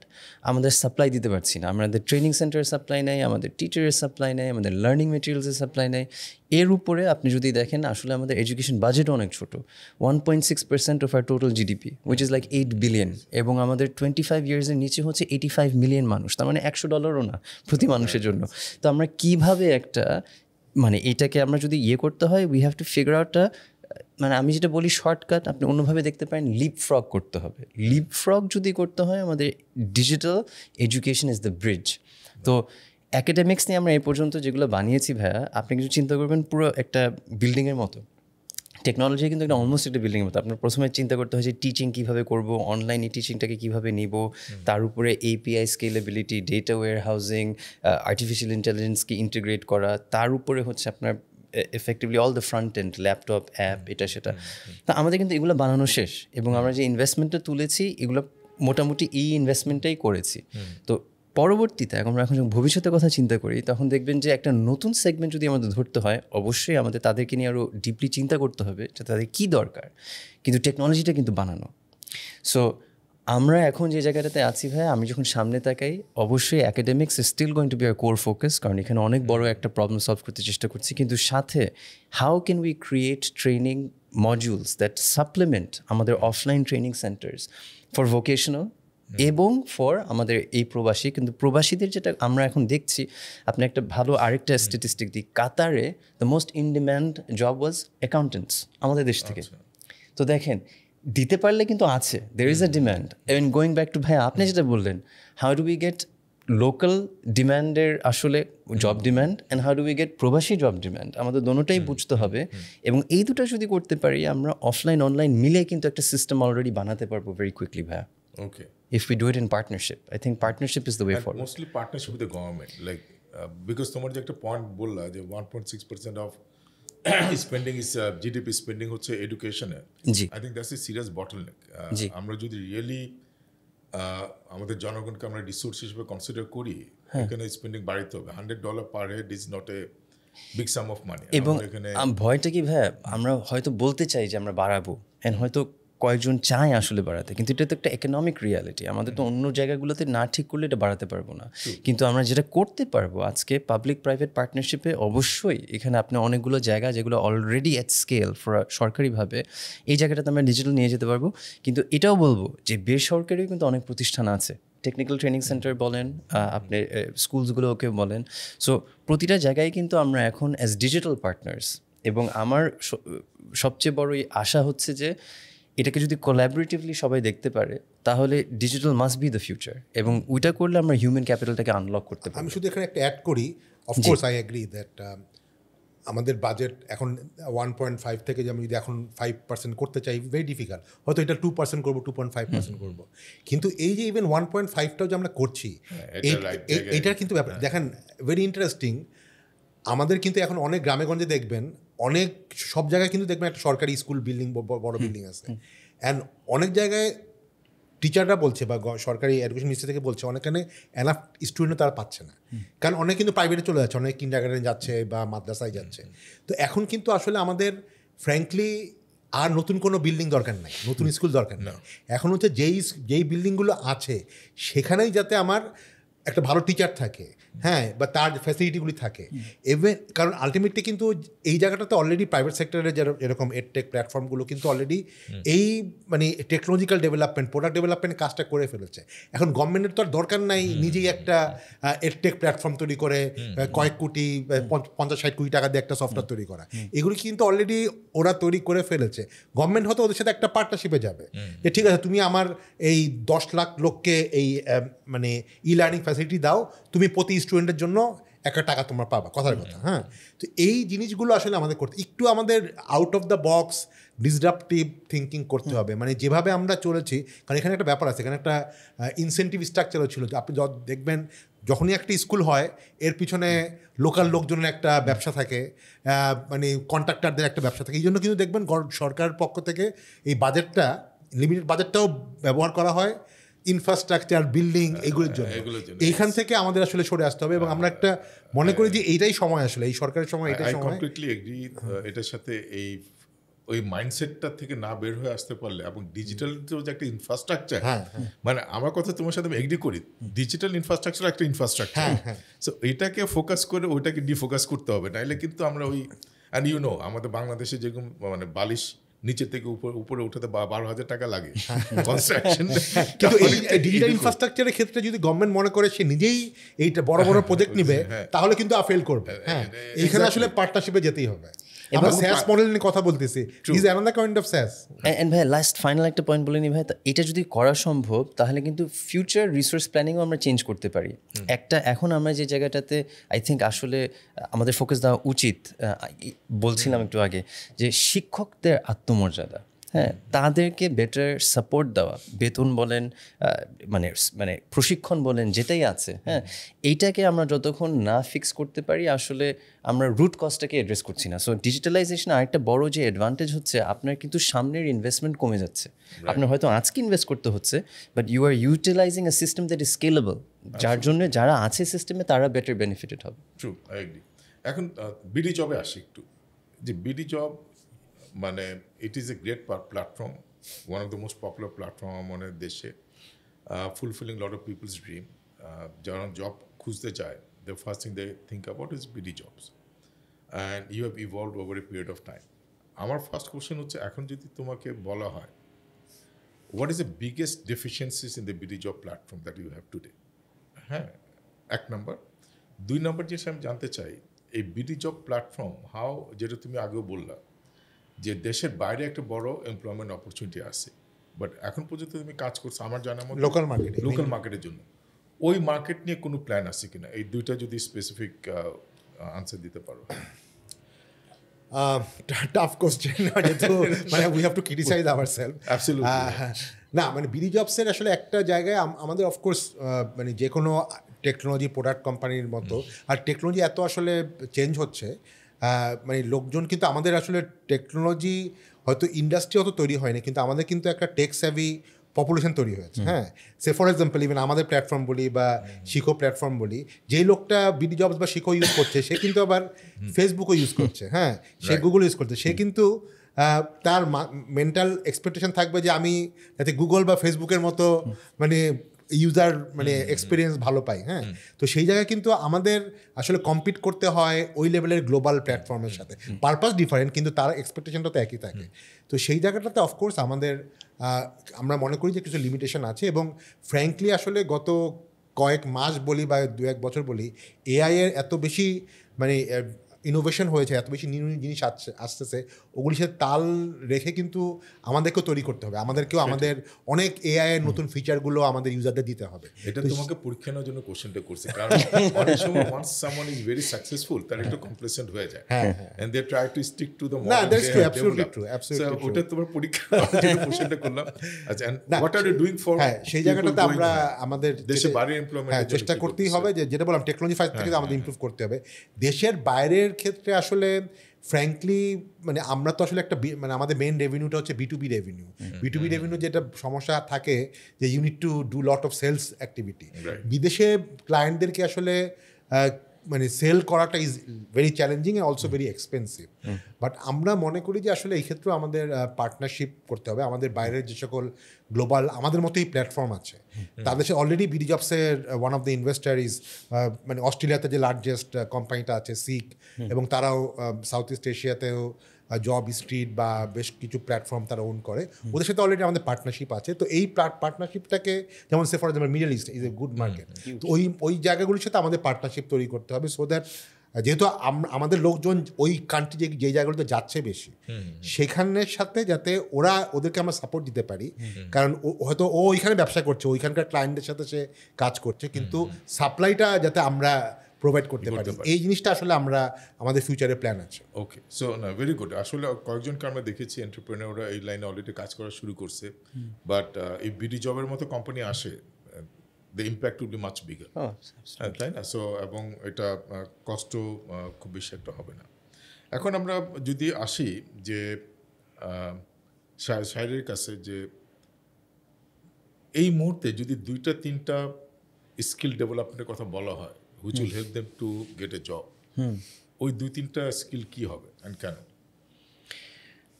আমাদের সাপ্লাই দিতে পারছি না। আমাদের ট্রেনিং সেন্টারের সাপ্লাই নেই, আমাদের টিচারের সাপ্লাই নেই, আমাদের লার্নিং মেটেরিয়ালসের সাপ্লাই নেই। এর উপরে আপনি যদি দেখেন, আসলে আমাদের এডুকেশন বাজেট অনেক ছোটো, 1.6% of our total GDP, which is like 8 billion, এবং আমাদের 25 ইয়ার্সের নিচে হচ্ছে 85 মিলিয়ন মানুষ, তার মানে $100 না প্রতি মানুষের জন্য। তো আমরা কীভাবে একটা, মানে এটাকে আমরা যদি করতে হয়, we have to figure out মানে আমি যেটা বলি শর্টকাট, আপনি অন্যভাবে দেখতে পারেন, লিপ ফ্রগ করতে হবে। লিপ ফ্রগ যদি করতে হয়, আমাদের digital education is the bridge. তো অ্যাকাডেমিক্স নিয়ে আমরা এই পর্যন্ত যেগুলো বানিয়েছি ভাইয়া, আপনি কিছু চিন্তা করবেন পুরো একটা বিল্ডিংয়ের মতো। টেকনোলজি কিন্তু একটা অলমোস্ট একটা বিল্ডিংয়ের মতো। আপনার প্রথমে চিন্তা করতে হয় যে টিচিং কীভাবে করব, অনলাইনে টিচিংটাকে কীভাবে নিব, তার উপরে API scalability, data warehousing, artificial ইন্টেলিজেন্সকে ইন্টিগ্রেট করা, তার উপরে হচ্ছে আপনার effectively all the front end, laptop, app, এটা সেটা। তা আমাদের কিন্তু এগুলো বানানো শেষ, এবং আমরা যে ইনভেস্টমেন্টটা তুলেছি এগুলো মোটামুটি এই ইনভেস্টমেন্টটাই করেছি। তো পরবর্তীতে আমরা এখন যখন ভবিষ্যতের কথা চিন্তা করি, তখন দেখবেন যে একটা নতুন সেগমেন্ট যদি আমাদের ধরতে হয়, অবশ্যই আমাদের তাদেরকে নিয়ে আরও ডিপলি চিন্তা করতে হবে যে তাদের কী দরকার, কিন্তু টেকনোলজিটা কিন্তু বানানো। সো আমরা এখন যে জায়গাটাতে আছি ভাই, আমি যখন সামনে তাকাই, অবশ্যই academics is still going to be our core focus, কারণ এখানে অনেক বড় একটা প্রবলেম সলভ করতে চেষ্টা করছি, কিন্তু সাথে how can we create training modules that supplement আমাদের offline training centres for vocational এবং ফর আমাদের এই প্রবাসী। কিন্তু প্রবাসীদের যেটা আমরা এখন দেখছি, আপনি একটা ভালো আরেকটা স্ট্যাটিস্টিক দিই, কাতারে the most in demand job was accountants আমাদের দেশ থেকে। তো দেখেন, দিতে পারলে কিন্তু আছে, there is a demand. And going back to ভাই আপনি যেটা বললেন, how do we get local ডিম্যান্ডের আসলে job demand and how do we get প্রবাসী জব ডিম্যান্ড, আমাদের দোনোটাই বুঝতে হবে। এবং এই দুটো যদি করতে পারি, আমরা অফলাইন অনলাইন মিলে কিন্তু একটা সিস্টেম অলরেডি বানাতে পারবো ভেরি কুইকলি ভাইয়া। Okay. If we do it in partnership, I think partnership is the way forward. Mostly partnership with the government, like because তোমার যে একটা পয়েন্ট বললা যে 1.6% of spending is GDP spending হচ্ছে এডুকেশনে। জি, I think that's a serious bottleneck. জি, আমরা যদি really আমাদের জনগণকে আমরা রিসোর্স হিসেবে কনসিডার করি, এখানে স্পেন্ডিং বাড়াইতে হবে। $100 per head is not a big some of money. এবং ভয়টা কি ভাই, আমরা হয়তো বলতে চাই যে আমরা বাড়াবো, এন্ড হয়তো কয়েকজন চায় আসলে বাড়াতে, কিন্তু এটা তো একটা ইকোনমিক রিয়ালিটি। আমাদের তো অন্য জায়গাগুলোতে না ঠিক করলে এটা বাড়াতে পারবো না। কিন্তু আমরা যেটা করতে পারবো আজকে পাবলিক প্রাইভেট পার্টনারশিপে, অবশ্যই এখানে আপনি অনেকগুলো জায়গা যেগুলো অলরেডি অ্যাট স্কেল ফর সরকারিভাবে, এই জায়গাটাতে আমরা ডিজিটাল নিয়ে যেতে পারবো। কিন্তু এটাও বলবো যে বেসরকারিও কিন্তু অনেক প্রতিষ্ঠান আছে, টেকনিক্যাল ট্রেনিং সেন্টার বলেন, আপনি স্কুলসগুলোকে বলেন। সো প্রতিটা জায়গায় কিন্তু আমরা এখন অ্যাজ ডিজিটাল পার্টনার্স, এবং আমার সবচেয়ে বড় আশা হচ্ছে যে এটাকে যদি কোলাবোরেটিভলি সবাই দেখতে পারে, তাহলে digital must be the future, এবং ওইটা করলে আমরা হিউম্যান ক্যাপিটালটাকে আনলক করতে পারি। আমি শুধু এখানে একটা অ্যাড করি, অফকোর্স আই এগ্রি দ্যাট আমাদের বাজেট এখন 1.5 থেকে যে আমি যদি এখন 5% করতে চাই, ভেরি ডিফিকাল্ট। হয়তো এটা 2% করবো, 2.5% করবো, কিন্তু এই যে ইভেন 1.5টাও যে আমরা করছি, এইটার কিন্তু ব্যাপার দেখেন, ভেরি ইন্টারেস্টিং। আমাদের কিন্তু এখন অনেক গ্রামেগঞ্জে দেখবেন, অনেক সব জায়গায় কিন্তু দেখবেন একটা সরকারি স্কুল বিল্ডিং, বড় বিল্ডিং আছে, অ্যান্ড অনেক জায়গায় টিচাররা বলছে বা সরকারি এডুকেশন মিনিস্ট্রি থেকে বলছে অনেকখানে এনাফ স্টুডেন্টও তারা পাচ্ছে না, কারণ অনেক কিন্তু প্রাইভেটে চলে যাচ্ছে, অনেক কিন্ডারগার্টেনে যাচ্ছে বা মাদ্রাসায় যাচ্ছে। তো এখন কিন্তু আসলে আমাদের ফ্র্যাঙ্কলি আর নতুন কোনো বিল্ডিং দরকার নাই, নতুন স্কুল দরকার নেই। এখন হচ্ছে যেই বিল্ডিংগুলো আছে সেখানেই যাতে আমার একটা ভালো টিচার থাকে, হ্যাঁ, বা তার ফ্যাসিলিটিগুলি থাকে। ইভেন কারণ আলটিমেটলি কিন্তু এই জায়গাটাতে অলরেডি প্রাইভেট সেক্টরে যেরকম এডটেক প্ল্যাটফর্মগুলো কিন্তু অলরেডি এই মানে টেকনোলজিক্যাল ডেভেলপমেন্ট, প্রোডাক্ট ডেভেলপমেন্ট কাজটা করে ফেলেছে। এখন গভর্নমেন্টের তো আর দরকার নাই নিজেই একটা এডটেক প্ল্যাটফর্ম তৈরি করে কয়েক কোটি 50-60 কোটি টাকা দিয়ে একটা সফটওয়্যার তৈরি করা। এগুলি কিন্তু অলরেডি ওরা তৈরি করে ফেলেছে। গভর্নমেন্ট হয়তো ওদের সাথে একটা পার্টনারশিপে যাবে যে ঠিক আছে, তুমি আমার এই 10 লাখ লোককে এই মানে ই লার্নিং ফ্যাসিলিটি দাও, তুমি প্রতি স্টুডেন্টের জন্য একটা টাকা তোমরা পাবা, কথার কথা। হ্যাঁ, তো এই জিনিসগুলো আসলে আমাদের করতে একটু আমাদের out of the box disruptive thinking করতে হবে। মানে যেভাবে আমরা চলেছি, কারণ এখানে একটা ব্যাপার আছে, এখানে একটা ইনসেন্টিভ স্ট্রাকচারও ছিল। আপনি দেখবেন যখনই একটা স্কুল হয়, এর পিছনে লোকাল লোকজনের একটা ব্যবসা থাকে, মানে কন্ট্রাক্টারদের একটা ব্যবসা থাকে। এই জন্য কিন্তু দেখবেন সরকারের পক্ষ থেকে এই বাজেটটা, লিমিটেড বাজেটটাও ব্যবহার করা হয় ইনফ্রাস্ট্রাকচার, বিল্ডিং, এগুলোর জন্য। এইখান থেকে আমাদের আসলে সরে আসতে হবে, এবং আমরা একটা মনে করি যে এইটাই সময়, আসলে এই সরকারের সময় এটাই সময়। কমপ্লিটলি এগ্রি এটার সাথে। এই ওই মাইন্ডসেটটা থেকে না বের হয়ে আসতে পারলে, এবং ডিজিটাল যে একটা ইনফ্রাস্ট্রাকচার, মানে আমার কথা তোমার সাথে আমি এগ্রি করি, ডিজিটাল ইনফ্রাস্ট্রাকচার একটা ইনফ্রাস্ট্রাকচার, সো এটাকে ফোকাস করে ওইটাকে ডিফোকাস করতে হবে, নাইলে কিন্তু আমরা ওই অ্যান্ড ইউ নো আমাদের বাংলাদেশে যেরকম মানে বালিশ নিচে থেকে উপরে উঠাতে 12,000 টাকা লাগে কনস্ট্রাকশন। কিন্তু এই ডিজিটাল ইনফ্রাস্ট্রাকচারের ক্ষেত্রে যদি গভর্নমেন্ট মনে করে সে নিজেই এইটা বড় বড় প্রজেক্ট নিবে, তাহলে কিন্তু ফেল করবে। হ্যাঁ, এইখানে আসলে পার্টনারশিপে যেতেই হবে। আমরা SaaS মডেল নিয়ে কথা বলতেছি, is another kind of SaaS। And ভাই লাস্ট ফাইনাল একটা পয়েন্ট বলে নি ভাই, এটা যদি করা সম্ভব তাহলে কিন্তু ফিউচার রিসোর্স প্ল্যানিংও আমরা চেঞ্জ করতে পারি। এখন আমরা যে জায়গাটাতে আই থিঙ্ক আসলে আমাদের ফোকাস দেওয়া উচিত, বলছিলাম একটু আগে যে শিক্ষকদের আত্মমর্যাদা, হ্যাঁ, তাদেরকে বেটার সাপোর্ট দেওয়া, বেতন বলেন মানে মানে প্রশিক্ষণ বলেন যেটাই আছে, হ্যাঁ, এইটাকে আমরা যতক্ষণ না ফিক্স করতে পারি আসলে আমরা রুট কজটাকে অ্যাড্রেস করছি না। সো ডিজিটালাইজেশন আরেকটা বড় যে অ্যাডভান্টেজ হচ্ছে, আপনার কিন্তু সামনের ইনভেস্টমেন্ট কমে যাচ্ছে। আপনার হয়তো আজকে ইনভেস্ট করতে হচ্ছে, but you are utilising a system that is scalable, যার জন্য যারা আছে সিস্টেমে তারা বেটার বেনিফিটেড হবে। True, I agree. এখন বিডি জবে আসি একটু, যে বিডি জব মানে it is a great platform, one of the most popular platform আমাদের দেশে, fulfilling lot of peoples dream. যারা জব খুঁজতে চায়, the first thing they think about is BD jobs, and you have evolved over a period of time. আমার first question হচ্ছে, এখন যদি তোমাকে বলা হয় what is the biggest deficiencies in the BD job platform that you have today? হ্যাঁ, এক নম্বর। দুই নম্বর জিনিস আমি জানতে চাই, এই বিডি জব প্ল্যাটফর্ম হাউ, যেটা তুমি আগেও বললা যে দেশের বাইরে একটা বড় এমপ্লয়মেন্ট অপরচুনিটি আছে, বাট এখন পর্যন্ত তুমি কাজ করছো আমার জানার মতো লোকাল মার্কেটের জন্য। ওই মার্কেট নিয়ে কোনো প্ল্যান আছে কিনা? এই দুইটা যদি স্পেসিফিক আনসার দিতে পারো। টাফ কোশ্চেন, যেহেতু মানে we have to criticise ourself. না মানে বিডি জবসের আসলে একটা জায়গায় আমাদের অফকোর্স মানে যে কোনো টেকনোলজি প্রোডাক্ট কোম্পানির মতো, আর টেকনোলজি এত আসলে চেঞ্জ হচ্ছে, মানে লোকজন কিন্তু আমাদের আসলে টেকনোলজি হয়তো ইন্ডাস্ট্রি অত তৈরি হয়নি, কিন্তু আমাদের কিন্তু একটা টেক স্যাভি পপুলেশন তৈরি হয়েছে। হ্যাঁ, সে ফর এক্সাম্পল ইভেন আমাদের প্ল্যাটফর্ম বলি বা শিখো প্ল্যাটফর্ম বলি, যেই লোকটা বিডি জবস বা শিখো ইউজ করছে সে কিন্তু আবার ফেসবুকও ইউজ করছে, হ্যাঁ, সে গুগল ইউজ করছে, সে কিন্তু তার মেন্টাল এক্সপেকটেশন থাকবে যে আমি যাতে গুগল বা ফেসবুকের মতো মানে ইউজার মানে এক্সপিরিয়েন্স ভালো পাই। হ্যাঁ, তো সেই জায়গায় কিন্তু আমাদের আসলে কম্পিট করতে হয় ওই লেভেলের গ্লোবাল প্ল্যাটফর্মের সাথে। পারপাস ডিফারেন্ট, কিন্তু তার এক্সপেকটেশনটা তো একই থাকে। তো সেই জায়গাটাতে অফকোর্স আমাদের আমরা মনে করি যে কিছু লিমিটেশন আছে, এবং ফ্র্যাঙ্কলি আসলে গত কয়েক মাস বলি বা 2-1 বছর বলি, এআই এর এত বেশি মানে ইনোভেশন হয়েছে, এত বেশি নিউ নিউ জিনিস আসতেছে, ওগুলির সাথে তাল রেখে কিন্তু আমাদেরকেও তৈরি করতে হবে, আমাদেরকেও আমাদের অনেক এআই এর নতুন ফিচারগুলো আমাদের ইউজারদের দিতে হবে। এটা তোমাকে পরীক্ষা নেওয়ার জন্য কোশ্চেনটা করছি, কারণ অনেক সময় once someone is very successful তার একটু কমপ্লেসেন্ট হয়ে যায়, and they try to stick to the model. That's true, absolutely true, absolutely true. ওটা তোমার পরীক্ষা নেওয়ার জন্য কোশ্চেনটা করলাম। আচ্ছা, and what are you doing for? হ্যাঁ, সেই জায়গাটাতে আমরা আমাদের দেশে বাইরে এমপ্লয়মেন্ট চেষ্টা করতেই হবে, যেটা বললাম টেকনোলজি ফাইভ থেকে আমাদের ইমপ্রুভ করতে হবে। দেশের বাইরের ক্ষেত্রে আসলে ফ্র্যাঙ্কলি মানে আমরা তো আসলে একটা মানে আমাদের মেইন রেভিনিউটা হচ্ছে B2B রেভিনিউ। B2B রেভিনিউ যেটা সমস্যা থাকে যে you need to do lot of sales activity. বিদেশে ক্লায়েন্টদেরকে আসলে মানে সেল করাটা is very challenging and also very expensive. But আমরা মনে করি যে আসলে এই ক্ষেত্রে আমাদের পার্টনারশিপ করতে হবে। আমাদের বাইরের যে সকল গ্লোবাল আমাদের মতোই প্ল্যাটফর্ম আছে, তাদের সাথে অলরেডি বিডি জবসের one of the investor is মানে অস্ট্রেলিয়াতে যে লার্জেস্ট কোম্পানিটা আছে সিক, এবং তারাও সাউথ ইস্ট এশিয়াতেও জব স্ট্রিট বা বেশ কিছু প্ল্যাটফর্ম তারা ওন করে, ওদের সাথে অলরেডি আমাদের পার্টনারশিপ আছে। তো এই পার্টনারশিপটাকে যেমন সে for example Middle East is a good market, তো ওই জায়গাগুলির সাথে আমাদের পার্টনারশিপ তৈরি করতে হবে, সো দ্যাট যেহেতু আমাদের লোকজন ওই কান্ট্রি যে জায়গাগুলোতে যাচ্ছে বেশি, সেখানের সাথে যাতে ওদেরকে আমরা সাপোর্ট দিতে পারি। কারণ হয়তো ও ওইখানে ব্যবসা করছে, ওইখানকার ক্লায়েন্টদের সাথে সে কাজ করছে, কিন্তু সাপ্লাইটা যাতে আমরা প্রোভাইড করতে পারি, এই জিনিসটা আসলে আমাদের ফিউচারে প্ল্যান আছে। ওকে, সো না, ভেরি গুড। আসলে কয়েকজনকে আমরা দেখেছি এন্টারপ্রেনাররা এই লাইনে অলরেডি কাজ করা শুরু করছে, বাট এই বিডি জবের মতো কোম্পানি আসে, the impact will be much bigger, তাই না? সো এবং এটা কষ্ট খুব বেশি একটা হবে না। এখন আমরা যদি আসি যে সাহিরের কাছে, যে এই মুহূর্তে যদি 2-3টা স্কিল ডেভেলপমেন্টের কথা বলা হয় which will help them to get a job, ওই 2-3টা স্কিল কি হবে and কেন?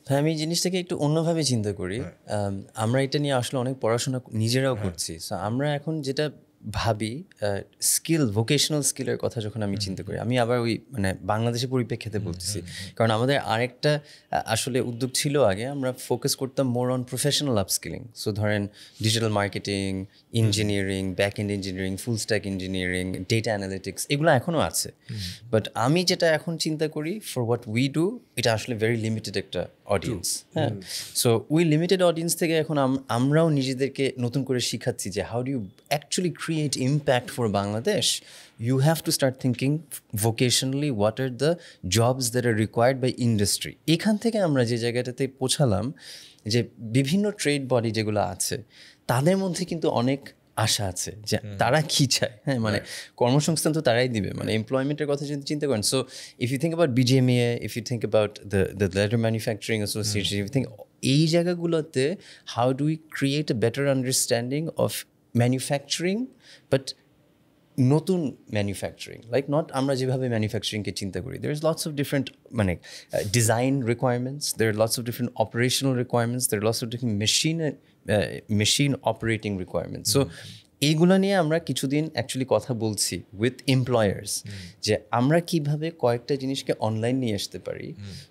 হ্যাঁ, আমি জিনিসটাকে একটু অন্যভাবে চিন্তা করি। আমরা এটা নিয়ে আসলে অনেক পড়াশোনা নিজেরাও করছি। সো আমরা এখন যেটা ভাবি ভোকেশনাল স্কিলের কথা যখন আমি চিন্তা করি, আমি আবার ওই মানে বাংলাদেশের পরিপ্রেক্ষিতে বলতেছি, কারণ আমাদের আরেকটা আসলে উদ্যোগ ছিল আগে, আমরা ফোকাস করতাম more on professional upskilling. So ধরেন digital marketing, engineering, back end engineering, full stack engineering, data analytics, এগুলো এখনও আছে। বাট আমি যেটা এখন চিন্তা করি ফর হোয়াট উই ডু, এটা আসলে ভেরি লিমিটেড একটা অডিয়েন্স। হ্যাঁ, সো ওই লিমিটেড অডিয়েন্স থেকে এখন আমরাও নিজেদেরকে নতুন করে শিখাচ্ছি যে how do you actually create impact for Bangladesh. You have to start thinking vocationally what are the jobs that are required by industry. এখান থেকে আমরা যে জায়গাটাতে পৌঁছালাম যে বিভিন্ন ট্রেড বডি যেগুলো আছে তাদের মধ্যে কিন্তু অনেক আশা আছে যে তারা কী চায়। হ্যাঁ, মানে কর্মসংস্থান তো তারাই দিবে, মানে এমপ্লয়মেন্টের কথা যদি চিন্তা করেন। So if you think about BGMA, if you think about the leather manufacturing association, if you think এই জায়গাগুলোতে how do we create a better understanding of manufacturing, but নতুন ম্যানুফ্যাকচারিং, লাইক নট আমরা যেভাবে ম্যানুফ্যাকচারিংকে চিন্তা করি। There is lots of different মানে design requirements, there are lots of different operational requirements, there are lots of different machine operating requirements. So এইগুলো নিয়ে আমরা কিছুদিন অ্যাকচুয়ালি কথা বলছি উইথ এমপ্লয়ার্স যে আমরা কীভাবে কয়েকটা জিনিসকে অনলাইন নিয়ে আসতে পারি,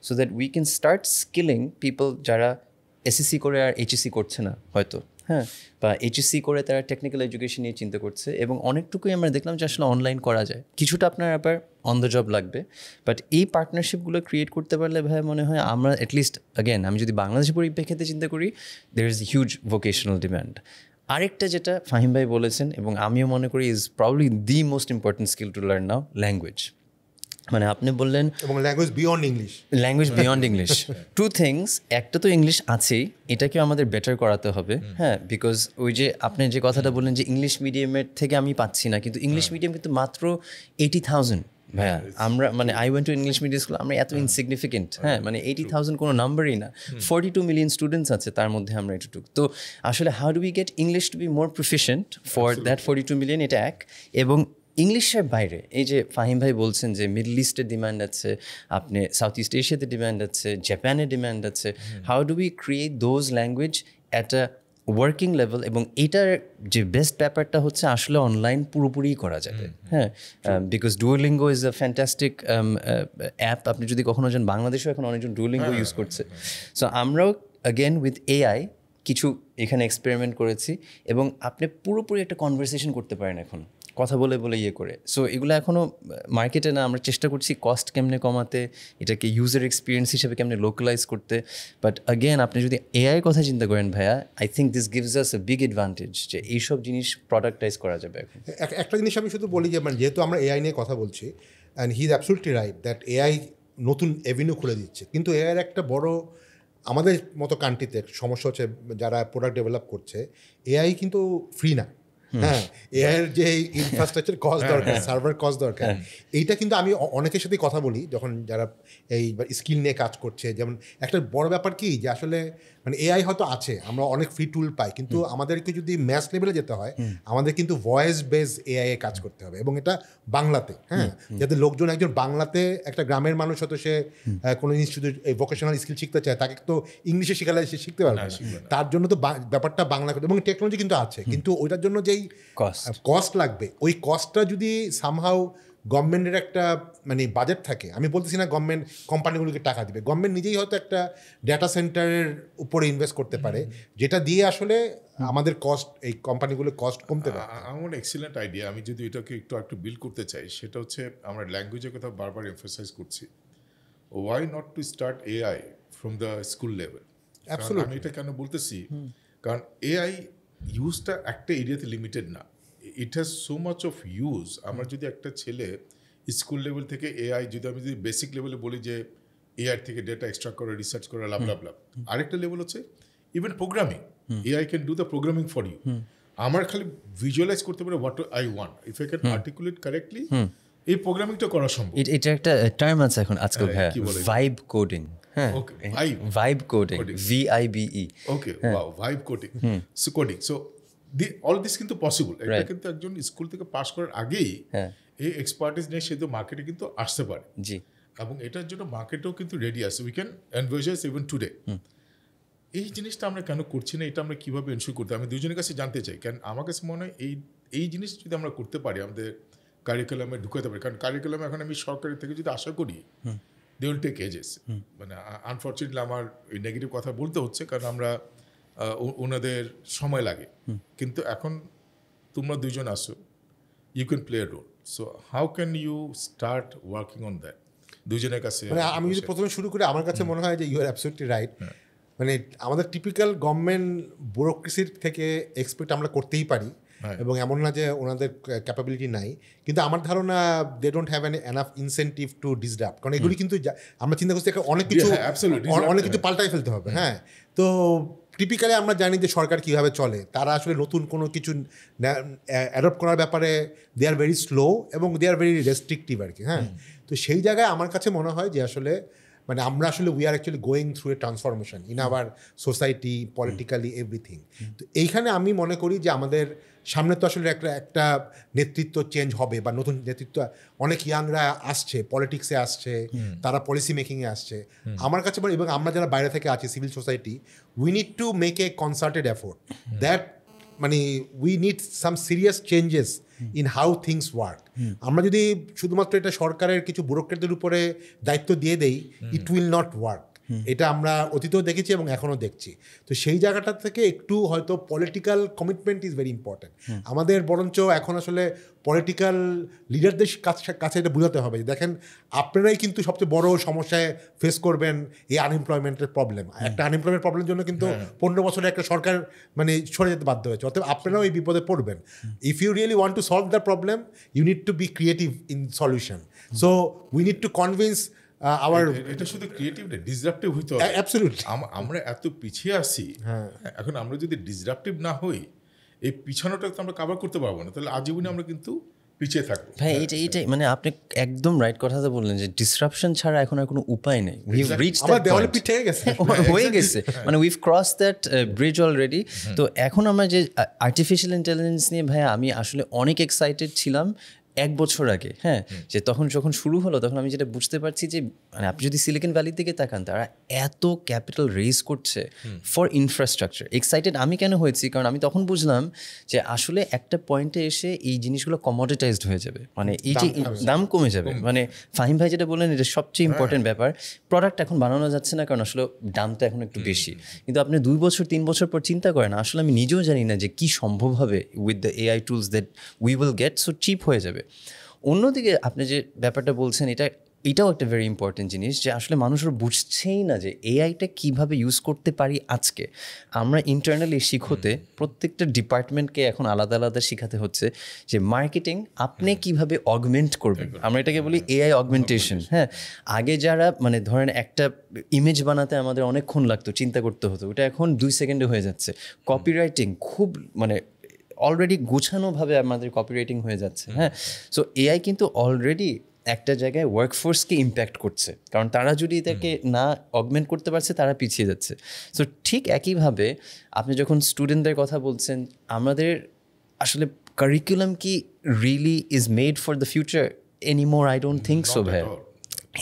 so that we can start skilling people যারা SSC করে আর HSC করছে না হয়তো, হ্যাঁ, বা HSC করে তারা টেকনিক্যাল এডুকেশন নিয়ে চিন্তা করছে, এবং অনেকটুকুই আমরা দেখলাম যে আসলে অনলাইন করা যায়। কিছুটা আপনার আবার অন দ্য জব লাগবে, বাট এই পার্টনারশিপগুলো ক্রিয়েট করতে পারলে ভাই মনে হয় আমরা অ্যাটলিস্ট, অ্যাগেন আমি যদি বাংলাদেশের পরিপ্রেক্ষিতে চিন্তা করি, there is huge vocational demand. আরেকটা যেটা ফাহিম ভাই বলেছেন এবং আমিও মনে করি is probably the most important skill to learn now, language. মানে আপনি বললেন এবং language beyond English, two things, একটা তো ইংলিশ আছেই, এটাকেও আমাদের বেটার করাতে হবে। হ্যাঁ, বিকজ ওই যে আপনি যে কথাটা বললেন যে ইংলিশ মিডিয়ামের থেকে আমি পাচ্ছি না, কিন্তু ইংলিশ মিডিয়াম কিন্তু মাত্র 80,000 ভাইয়া। আমরা মানে I went to English medium school, আমরা এত ইনসিগনিফিকেন্ট। হ্যাঁ, মানে 80,000 কোনো নাম্বারই না, 42 মিলিয়ন স্টুডেন্টস আছে, তার মধ্যে আমরা এটুকু। তো আসলে how do we gate English to be more proficient for that 42 million, এটা এক। এবং ইংলিশের বাইরে এই যে ফাহিম ভাই বলছেন যে মিডল ইস্টের ডিমান্ড আছে, আপনি সাউথ ইস্ট এশিয়াতে ডিমান্ড আছে, জাপানের ডিমান্ড আছে, how do we create those language at a working level? এবং এটার যে বেস্ট ব্যাপারটা হচ্ছে আসলে অনলাইন পুরোপুরিই করা যাবে। হ্যাঁ, because Duolingo is a fantastic app. আপনি যদি কখনো যান, বাংলাদেশেও এখন অনেকজন ডুওলিঙ্গো ইউজ করছে। সো আমরাও অ্যাগেন উইথ AI কিছু এখানে এক্সপেরিমেন্ট করেছি, এবং আপনি পুরোপুরি একটা কনভারসেশন করতে পারেন এখন কথা বলে বলে ইয়ে করে। সো এগুলো এখনও মার্কেটে না, আমরা চেষ্টা করছি কস্ট কেমনে কমাতে, এটাকে ইউজার এক্সপিরিয়েন্স হিসেবে কেমনে লোকালাইজ করতে। বাট অ্যাগেন আপনি যদি AI কথা চিন্তা করেন ভাইয়া, I think this gives us a big advantage যে এইসব জিনিস প্রোডাক্টাইজ করা যাবে এখন। একটা জিনিস আমি শুধু বলি যে মানে যেহেতু আমরা AI নিয়ে কথা বলছি, and he is absolutely right that AI নতুন এভিনিউ খুলে দিচ্ছে, কিন্তু AI একটা বড় আমাদের মতো কান্ট্রিতে সমস্যা হচ্ছে, যারা প্রোডাক্ট ডেভেলপ করছে, AI কিন্তু ফ্রি না। হ্যাঁ, এর যে ইনফ্রাস্ট্রাকচার কস্ট দরকার, সার্ভার কস্ট দরকার, এইটা কিন্তু আমি অনেকের সাথেই কথা বলি যখন যারা এই স্কিল নিয়ে কাজ করছে। যেমন একটা বড় ব্যাপার কি যে আসলে মানে AI হয়তো আছে, আমরা অনেক ফ্রি টুল পাই, কিন্তু আমাদেরকে যদি ম্যাস লেভেলে যেতে হয়, আমাদের কিন্তু ভয়েস বেস AI এ কাজ করতে হবে, এবং এটা বাংলাতে। হ্যাঁ, যাতে লোকজন একজন বাংলাতে, একটা গ্রামের মানুষ হয়তো সে কোনো ইনস্টিটিউট এই ভোকেশনাল স্কিল শিখতে চায়, তাকে তো ইংলিশে শেখালে সে শিখতে পারবে না। তার জন্য তো ব্যাপারটা বাংলা, এবং টেকনোলজি কিন্তু আছে, কিন্তু ওইটার জন্য যেই কস্ট লাগবে, ওই কস্টটা যদি সামহাউ গভর্নমেন্টের একটা মানে বাজেট থাকে, আমি বলতেছি না গভর্নমেন্ট কোম্পানিগুলোকে টাকা দিবে, গভর্নমেন্ট নিজেই হয়তো একটা ডেটা সেন্টারের উপরে ইনভেস্ট করতে পারে, যেটা দিয়ে আসলে আমাদের কস্ট, এই কোম্পানিগুলোর কস্ট কমতে পারে। আমার এক্সিলেন্ট আইডিয়া। আমি যদি এটাকে একটু বিল্ড করতে চাই, সেটা হচ্ছে আমরা ল্যাঙ্গুয়েজের কথা বারবার এমফাসাইজ করছি। Why not to start AI from the school level? আমি এটা কেন বলতেছি, কারণ AI ইউজটা একটা এরিয়াতে লিমিটেড না, it has so much of use. আমরা যদি একটা ছেলে স্কুল লেভেল থেকে AI, যদি আমি যদি বেসিক লেভেলে বলি যে AI থেকে ডেটা এক্সট্রাক্ট করে, রিসার্চ করে, লাভ, আরেকটা লেভেল হচ্ছে even programming. AI can do the programming for you. আমার খালি ভিজুয়ালাইজ করতে পারে what I want, if I can articulate correctly, এই প্রোগ্রামিংটা করা সম্ভব। এটা একটা টার্ম আছে এখন আজকাল ভাইয়া, ভাইব কোডিং। হ্যাঁ, vibe coding, VIBE। Okay, wow, vibe coding. So coding, so all this কিন্তু পসিবল। এটা কিন্তু একজন স্কুল থেকে পাস করার আগেই এই এক্সপার্টিস নিয়ে সে তো মার্কেটে কিন্তু আসতে পারে। জি, এবং এটার জন্য মার্কেটেও কিন্তু রেডি আছে। We can envisage even today. এই জিনিসটা আমরা কেন করছি না, এটা আমরা কীভাবে এনশিওর করতে, আমি দুজনের কাছে জানতে চাই। কারণ আমার কাছে মনে হয় এই জিনিস যদি আমরা করতে পারি, আমাদের কারিকুলামে ঢুকাতে পারি, কারণ কারিকুলামে এখন আমি সরকারি থেকে যদি আশা করি দে উইল টেক এজেস, মানে আনফর্চুনেটলি আমার ওই নেগেটিভ কথা বলতে হচ্ছে, কারণ আমরা ওনাদের সময় লাগে, কিন্তু এখন তোমরা দুজন আসো, you can play a role, so how can you start working on that দুজনের কাছে? মানে আমি যদি প্রথমে শুরু করি, আমার কাছে মনে হয় যে ইউ আর অ্যাবসলিউটলি রাইট। মানে আমাদের টিপিক্যাল গভর্নমেন্ট ব্যুরোক্রেসির থেকে এক্সপেক্ট আমরা করতেই পারি, এবং এমন না যে ওনাদের ক্যাপাবিলিটি নাই, কিন্তু আমার ধারণা they don't have enough incentive to disrupt, কারণ এগুলি কিন্তু আমরা চিন্তা করছি অনেক কিছু পাল্টাই ফেলতে হবে। হ্যাঁ, তো টিপিক্যালি আমরা জানি যে সরকার কীভাবে চলে, তারা আসলে নতুন কোনো কিছু অ্যাডপ্ট করার ব্যাপারে দে আর ভেরি স্লো এবং দে আর ভেরি রেস্ট্রিকটিভ আর কি। হ্যাঁ, তো সেই জায়গায় আমার কাছে মনে হয় যে আসলে মানে আমরা আসলে we are actually going through a transformation in our society, politically, everything. তো এইখানে আমি মনে করি যে আমাদের সামনে তো আসলে একটা নেতৃত্ব চেঞ্জ হবে, বা নতুন নেতৃত্ব, অনেক ইয়াংরা আসছে, পলিটিক্সে আসছে, তারা পলিসি মেকিংয়ে আসছে। আমার কাছে এবং আমরা যারা বাইরে থেকে আছি, civil society, we need to make a concerted effort that মানে we need some serious changes in how things work. আমরা যদি শুধুমাত্র এটা সরকারের কিছু ব্যুরোক্রেটদের উপরে দায়িত্ব দিয়ে দেই, ইট উইল নট ওয়ার্ক। এটা আমরা অতীতেও দেখেছি এবং এখনও দেখছি। তো সেই জায়গাটা থেকে একটু হয়তো political commitment is very important. আমাদের বরঞ্চ এখন আসলে পলিটিক্যাল লিডারদের কাছে এটা বোঝাতে হবে যে দেখেন, আপনারাই কিন্তু সবচেয়ে বড় সমস্যায় ফেস করবেন এই আনএমপ্লয়মেন্টের প্রবলেম। একটা আনএমপ্লয়মেন্ট প্রবলেমের জন্য কিন্তু 15 বছরে একটা সরকার মানে সরে যেতে বাধ্য হয়েছে, অতএব আপনারাও এই বিপদে পড়বেন। If you really want to solve the problem, you need to be creative in solution. So we need to convince এটা শুধু ক্রিয়েটিভ না, ডিসরাপটিভ হইতে হবে। অ্যাবসলিউটলি। আমরা এত পিছিয়ে আসি, এখন আমরা যদি ডিসরাপটিভ না হই, এই পিছানোটা তো আমরা কভার করতে পারবো না, তাহলে আজীবনে আমরা কিন্তু পিছিয়ে থাকবো। ভাই এইটাই মানে আপনি একদম রাইট কথাটা বললেন যে ডিসরাপশন ছাড়া এখন আর কোনো উপায় নেই। উইভ রিচড দ্যাট পয়েন্ট, হয়ে গেছে, মানে we've cross that bridge already. তো এখন আমরা যে আর্টিফিশিয়াল ইন্টেলিজেন্স নিয়ে ভাইয়া আমি আসলে অনেক এক্সাইটেড ছিলাম 1 বছর আগে। হ্যাঁ, যে যখন শুরু হলো তখন আমি যেটা বুঝতে পারছি যে মানে আপনি যদি সিলিকন ভ্যালির দিকে তাকান, তারা এত ক্যাপিটাল রেজ করছে ফর ইনফ্রাস্ট্রাকচার। এক্সাইটেড আমি কেন হয়েছি, কারণ আমি তখন বুঝলাম যে আসলে একটা পয়েন্টে এসে এই জিনিসগুলো কমোডিটাইজড হয়ে যাবে, মানে এই যে দাম কমে যাবে। মানে ফাহিম ভাই যেটা বললেন এটা সবচেয়ে ইম্পর্টেন্ট ব্যাপার। প্রোডাক্ট এখন বানানো যাচ্ছে না কারণ আসলে দামটা এখন একটু বেশি, কিন্তু আপনি 2 বছর 3 বছর পর চিন্তা করেন, আসলে আমি নিজেও জানি না যে কি সম্ভব হবে with the AI tools that we will get, so cheap হয়ে যাবে। অন্যদিকে আপনি যে ব্যাপারটা বলছেন এটাও একটা ভেরি ইম্পর্টেন্ট জিনিস, যে আসলে মানুষের বুঝছেই না যে এআইটা কীভাবে ইউজ করতে পারি। আজকে আমরা ইন্টারনালি শিখতে প্রত্যেকটা ডিপার্টমেন্টকে এখন আলাদা আলাদা শেখাতে হচ্ছে যে মার্কেটিং আপনি কিভাবে অগমেন্ট করবেন। আমরা এটাকে বলি এআই অগমেন্টেশন। হ্যাঁ, আগে যারা মানে ধরেন একটা ইমেজ বানাতে আমাদের অনেকক্ষণ লাগতো, চিন্তা করতে হতো, ওটা এখন 2 সেকেন্ডে হয়ে যাচ্ছে। কপিরাইটিং খুব মানে অলরেডি গোছানোভাবে আমাদের কপিরাইটিং হয়ে যাচ্ছে। হ্যাঁ, সো এআই কিন্তু অলরেডি একটা জায়গায় ওয়ার্কফোর্সকে ইম্প্যাক্ট করছে, কারণ তারা যদি এটাকে না অগমেন্ট করতে পারছে তারা পিছিয়ে যাচ্ছে। সো ঠিক একইভাবে আপনি যখন স্টুডেন্টদের কথা বলছেন, আমাদের আসলে কারিকুলাম কি really is made for the future anymore? I don't think so ভাই।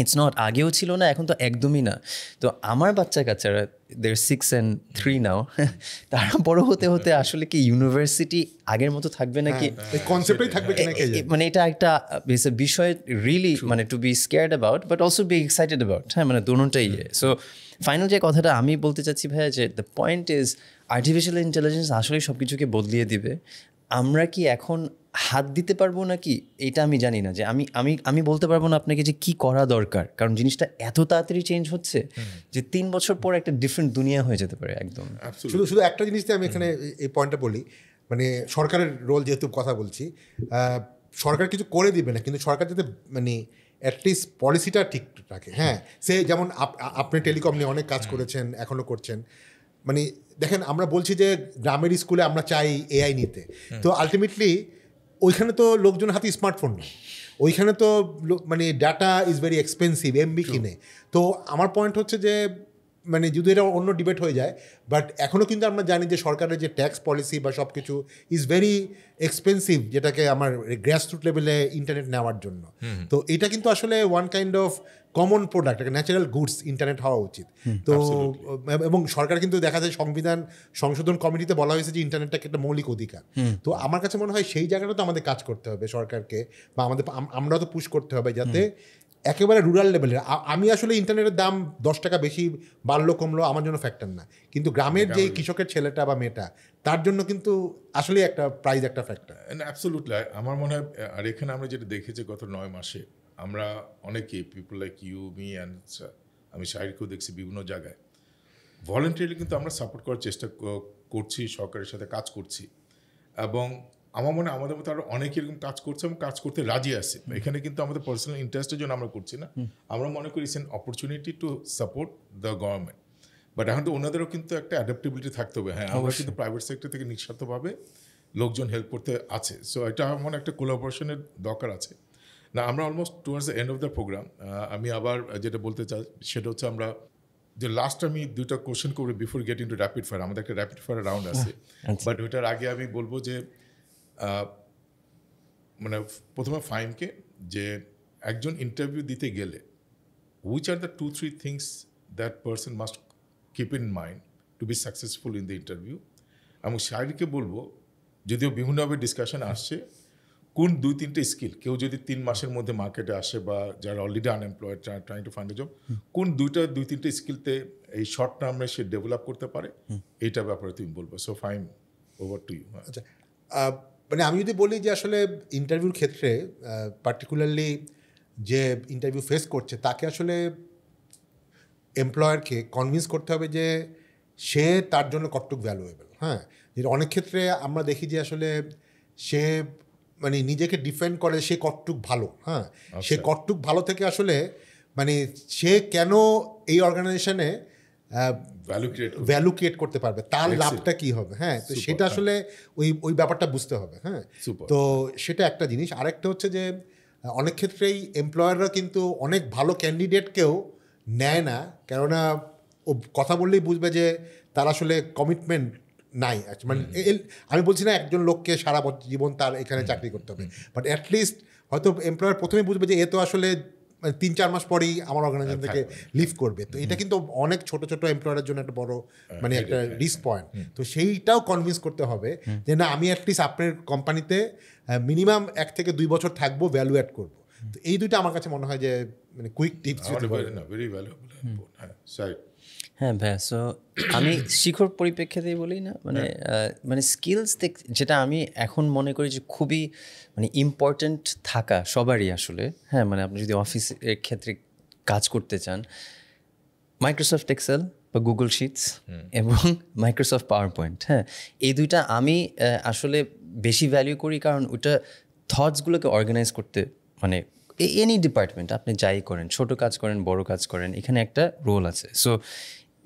It's not. আগেও ছিল না, এখন তো একদমই না। তো আমার বাচ্চা কাচ্চারা দের 6 and 3 নাও, তারা বড় হতে হতে আসলে কি ইউনিভার্সিটি আগের মতো থাকবে নাকি, কনসেপ্টই থাকবে কিনা, মানে এটা একটা বিষয় রিয়েলি মানে to be scared about but also be excited about. হ্যাঁ, মানে দোনোটাই। সো ফাইনাল যে কথাটা আমি বলতে চাচ্ছি ভাইয়া, যে the point is artificial intelligence আসলে সব কিছুকে বদলিয়ে দিবে। আমরা কি এখন হাত দিতে পারবো নাকি এটা আমি জানি না, যে আমি বলতে পারবো না আপনাকে যে কি করা দরকার, কারণ জিনিসটা এত তাড়াতাড়ি চেঞ্জ হচ্ছে যে 3 বছর পর একটা ডিফারেন্ট দুনিয়া হয়ে যেতে পারে একদম। শুধু একটা জিনিস আমি এখানে এই পয়েন্টটা বলি, মানে সরকারের রোল যেহেতু কথা বলছি, সরকার কিছু করে দিবে না, কিন্তু সরকার যাতে মানে অ্যাটলিস্ট পলিসিটা ঠিক রাখে। হ্যাঁ, সে যেমন আপনি টেলিকম নিয়ে অনেক কাজ করেছেন, এখনও করছেন। মানে দেখেন, আমরা বলছি যে গ্রামের স্কুলে আমরা চাই এআই নিতে, তো আলটিমেটলি ওইখানে তো লোকজনের হাতে স্মার্টফোন নেই, ওইখানে তো মানে data is very expensive, MB কিনে। তো আমার পয়েন্ট হচ্ছে যে মানে যদি এটা অন্য ডিবেট হয়ে যায়, বাট এখনও কিন্তু আমরা জানি যে সরকারের যে ট্যাক্স পলিসি বা সব কিছু ইজ ভেরি এক্সপেন্সিভ, যেটাকে আমার গ্রাসরুট লেভেলে ইন্টারনেট নেওয়ার জন্য। তো এটা কিন্তু আসলে one kind of common product, একটা ন্যাচারাল গুডস ইন্টারনেট হওয়া উচিত। তো এবং সরকার কিন্তু দেখা যায় সংবিধান সংশোধন কমিটিতে বলা হয়েছে যে ইন্টারনেটটাকে একটা মৌলিক অধিকার। তো আমার কাছে মনে হয় সেই জায়গাটা তো আমাদের কাজ করতে হবে সরকারকে, বা আমরাও তো পুশ করতে হবে যাতে একেবারে রুরাল লেভেলের। আমি আসলে ইন্টারনেটের দাম 10 টাকা বেশি বাড়লো কমলো আমার জন্য ফ্যাক্টর না, কিন্তু গ্রামের যে কৃষকের ছেলেটা বা মেয়েটা তার জন্য কিন্তু আসলে একটা প্রাইস, একটা ফ্যাক্টর। অ্যাবসলিউটলি আমার মনে হয়। আর এখানে আমরা যেটা দেখেছি গত 9 মাসে, আমরা অনেকেই people like you me and আমি শাহিরকেও দেখছি বিভিন্ন জায়গায় ভলেন্টারিলি কিন্তু আমরা সাপোর্ট করার চেষ্টা করছি, সরকারের সাথে কাজ করছি, এবং আমার মনে হয় আমাদের মতো আরও অনেকে এরকম কাজ করছে এবং কাজ করতে রাজি আছে। এখানে কিন্তু আমাদের পার্সোনাল ইন্টারেস্টের জন্য আমরা করছি না, আমরা মনে করি it's an opportunity to support the government. But এখন তো ওনাদেরও কিন্তু একটা অ্যাডাপ্টেবিলিটি থাকতে হবে। হ্যাঁ, আমরা কিন্তু প্রাইভেট সেক্টর থেকে নিঃস্বার্থভাবে লোকজন হেল্প করতে আছে, সো এটা আমার মনে একটা কোলাবোরেশনের দরকার আছে। না, আমরা almost towards the end of the program. আমি আবার যেটা বলতে চাই সেটা হচ্ছে আমরা যে লাস্ট আমি 2টা কোশ্চেন করবো before getting to rapid fire. আমাদের একটা র্যাপিড ফায়ার রাউন্ড আছে, বাট ওইটার আগে আমি বলবো যে মানে প্রথমে ফাহিমকে, যে একজন ইন্টারভিউ দিতে গেলে which are the 2-3 things that person must keep in mind to be successful in the interview? এবং শাহিরকে বলবো, যদিও বিভিন্নভাবে ডিসকাশন আসছে, কোন 2-3টে স্কিল, কেউ যদি 3 মাসের মধ্যে মার্কেটে আসে বা যারা already unemployed trying to find a job, কোন 2-3টে স্কিলতে এই শর্ট টার্মে সে ডেভেলপ করতে পারে, এইটার ব্যাপারে তুমি বলবো। So Fahim, over to you. আচ্ছা, মানে আমি যদি বলি যে আসলে ইন্টারভিউর ক্ষেত্রে পার্টিকুলারলি যে ইন্টারভিউ ফেস করছে তাকে আসলে এমপ্লয়ারকে কনভিন্স করতে হবে যে সে তার জন্য কতটুক ভ্যালুয়েবল। হ্যাঁ, যেটা অনেক ক্ষেত্রে আমরা দেখি যে আসলে সে মানে নিজেকে ডিফেন্ড করে সে কতটুক ভালো। হ্যাঁ, সে কতটুক ভালো থেকে আসলে মানে সে কেন এই অর্গানাইজেশনে ভ্যালু ক্রিয়েট করতে পারবে, তার লাভটা কি হবে। হ্যাঁ, তো সেটা আসলে ওই ব্যাপারটা বুঝতে হবে। হ্যাঁ, তো সেটা একটা জিনিস। আরেকটা হচ্ছে যে অনেক ক্ষেত্রেই এমপ্লয়াররা কিন্তু অনেক ভালো ক্যান্ডিডেটকেও নেয় না, কেননা ও কথা বললেই বুঝবে যে তার আসলে কমিটমেন্ট নাই। মানে আমি বলছি না একজন লোককে সারা জীবন তার এখানে চাকরি করতে হবে, বাট অ্যাটলিস্ট হয়তো এমপ্লয়ার প্রথমে বুঝবে যে এ তো আসলে 3-4 মাস পরেই আমার অর্গানাইজেশন থেকে লিভ করবে। তো এটা কিন্তু অনেক ছোট ছোট এমপ্লয়ারের জন্য একটা বড় মানে একটা রিস্ক পয়েন্ট। তো সেইটাও কনভিন্স করতে হবে যে না, আমি অ্যাটলিস্ট আপনার কোম্পানিতে মিনিমাম 1 থেকে 2 বছর থাকবো, ভ্যালু অ্যাড করবো। তো এই দুইটা আমার কাছে মনে হয় যে মানে কুইক টিপস। হ্যাঁ ভাইয়া, সো আমি শিখর পরিপ্রেক্ষিতেই বলি না, মানে মানে স্কিলস যেটা আমি এখন মনে করি যে খুবই মানে ইম্পর্ট্যান্ট থাকা সবারই আসলে। হ্যাঁ, মানে আপনি যদি অফিসের ক্ষেত্রে কাজ করতে চান, মাইক্রোসফট এক্সেল বা গুগল শিটস এবং মাইক্রোসফট পাওয়ার পয়েন্ট, হ্যাঁ, এই দুইটা আমি আসলে বেশি ভ্যালু করি, কারণ ওইটা থটসগুলোকে অর্গানাইজ করতে, মানে এনি ডিপার্টমেন্ট আপনি যাই করেন, ছোট কাজ করেন বড় কাজ করেন, এখানে একটা রোল আছে। সো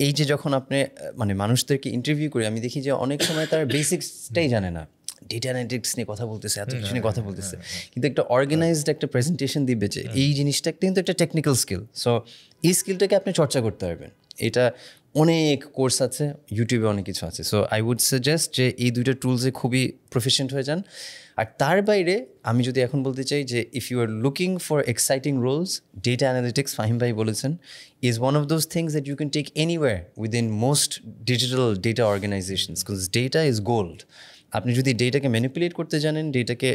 এই যে যখন আপনি মানে মানুষদেরকে ইন্টারভিউ করি, আমি দেখি যে অনেক সময় তারা বেসিক্সটাই জানে না, ডেটা অ্যানালিটিক্স নিয়ে কথা বলতেছে, এত কিছু নিয়ে কথা বলতেছে, কিন্তু একটা অর্গানাইজড একটা প্রেজেন্টেশন দিবে যে এই জিনিসটা কিন্তু একটা টেকনিক্যাল স্কিল। সো এই স্কিলটাকে আপনি চর্চা করতে পারবেন। এটা অনেক কোর্স আছে, ইউটিউবে অনেক কিছু আছে। সো আই উড সাজেস্ট যে এই দুইটা টুলসে খুবই প্রফিশিয়েন্ট হয়ে যান। আর তার বাইরে আমি যদি এখন বলতে চাই যে if you are looking for exciting roles, data analytics, Fahim ভাই বলেছেন, is one of those things that you can take anywhere within most digital data organizations, because data is gold. আপনি যদি ডেটাকে ম্যানিপুলেট করতে জানেন, ডেটাকে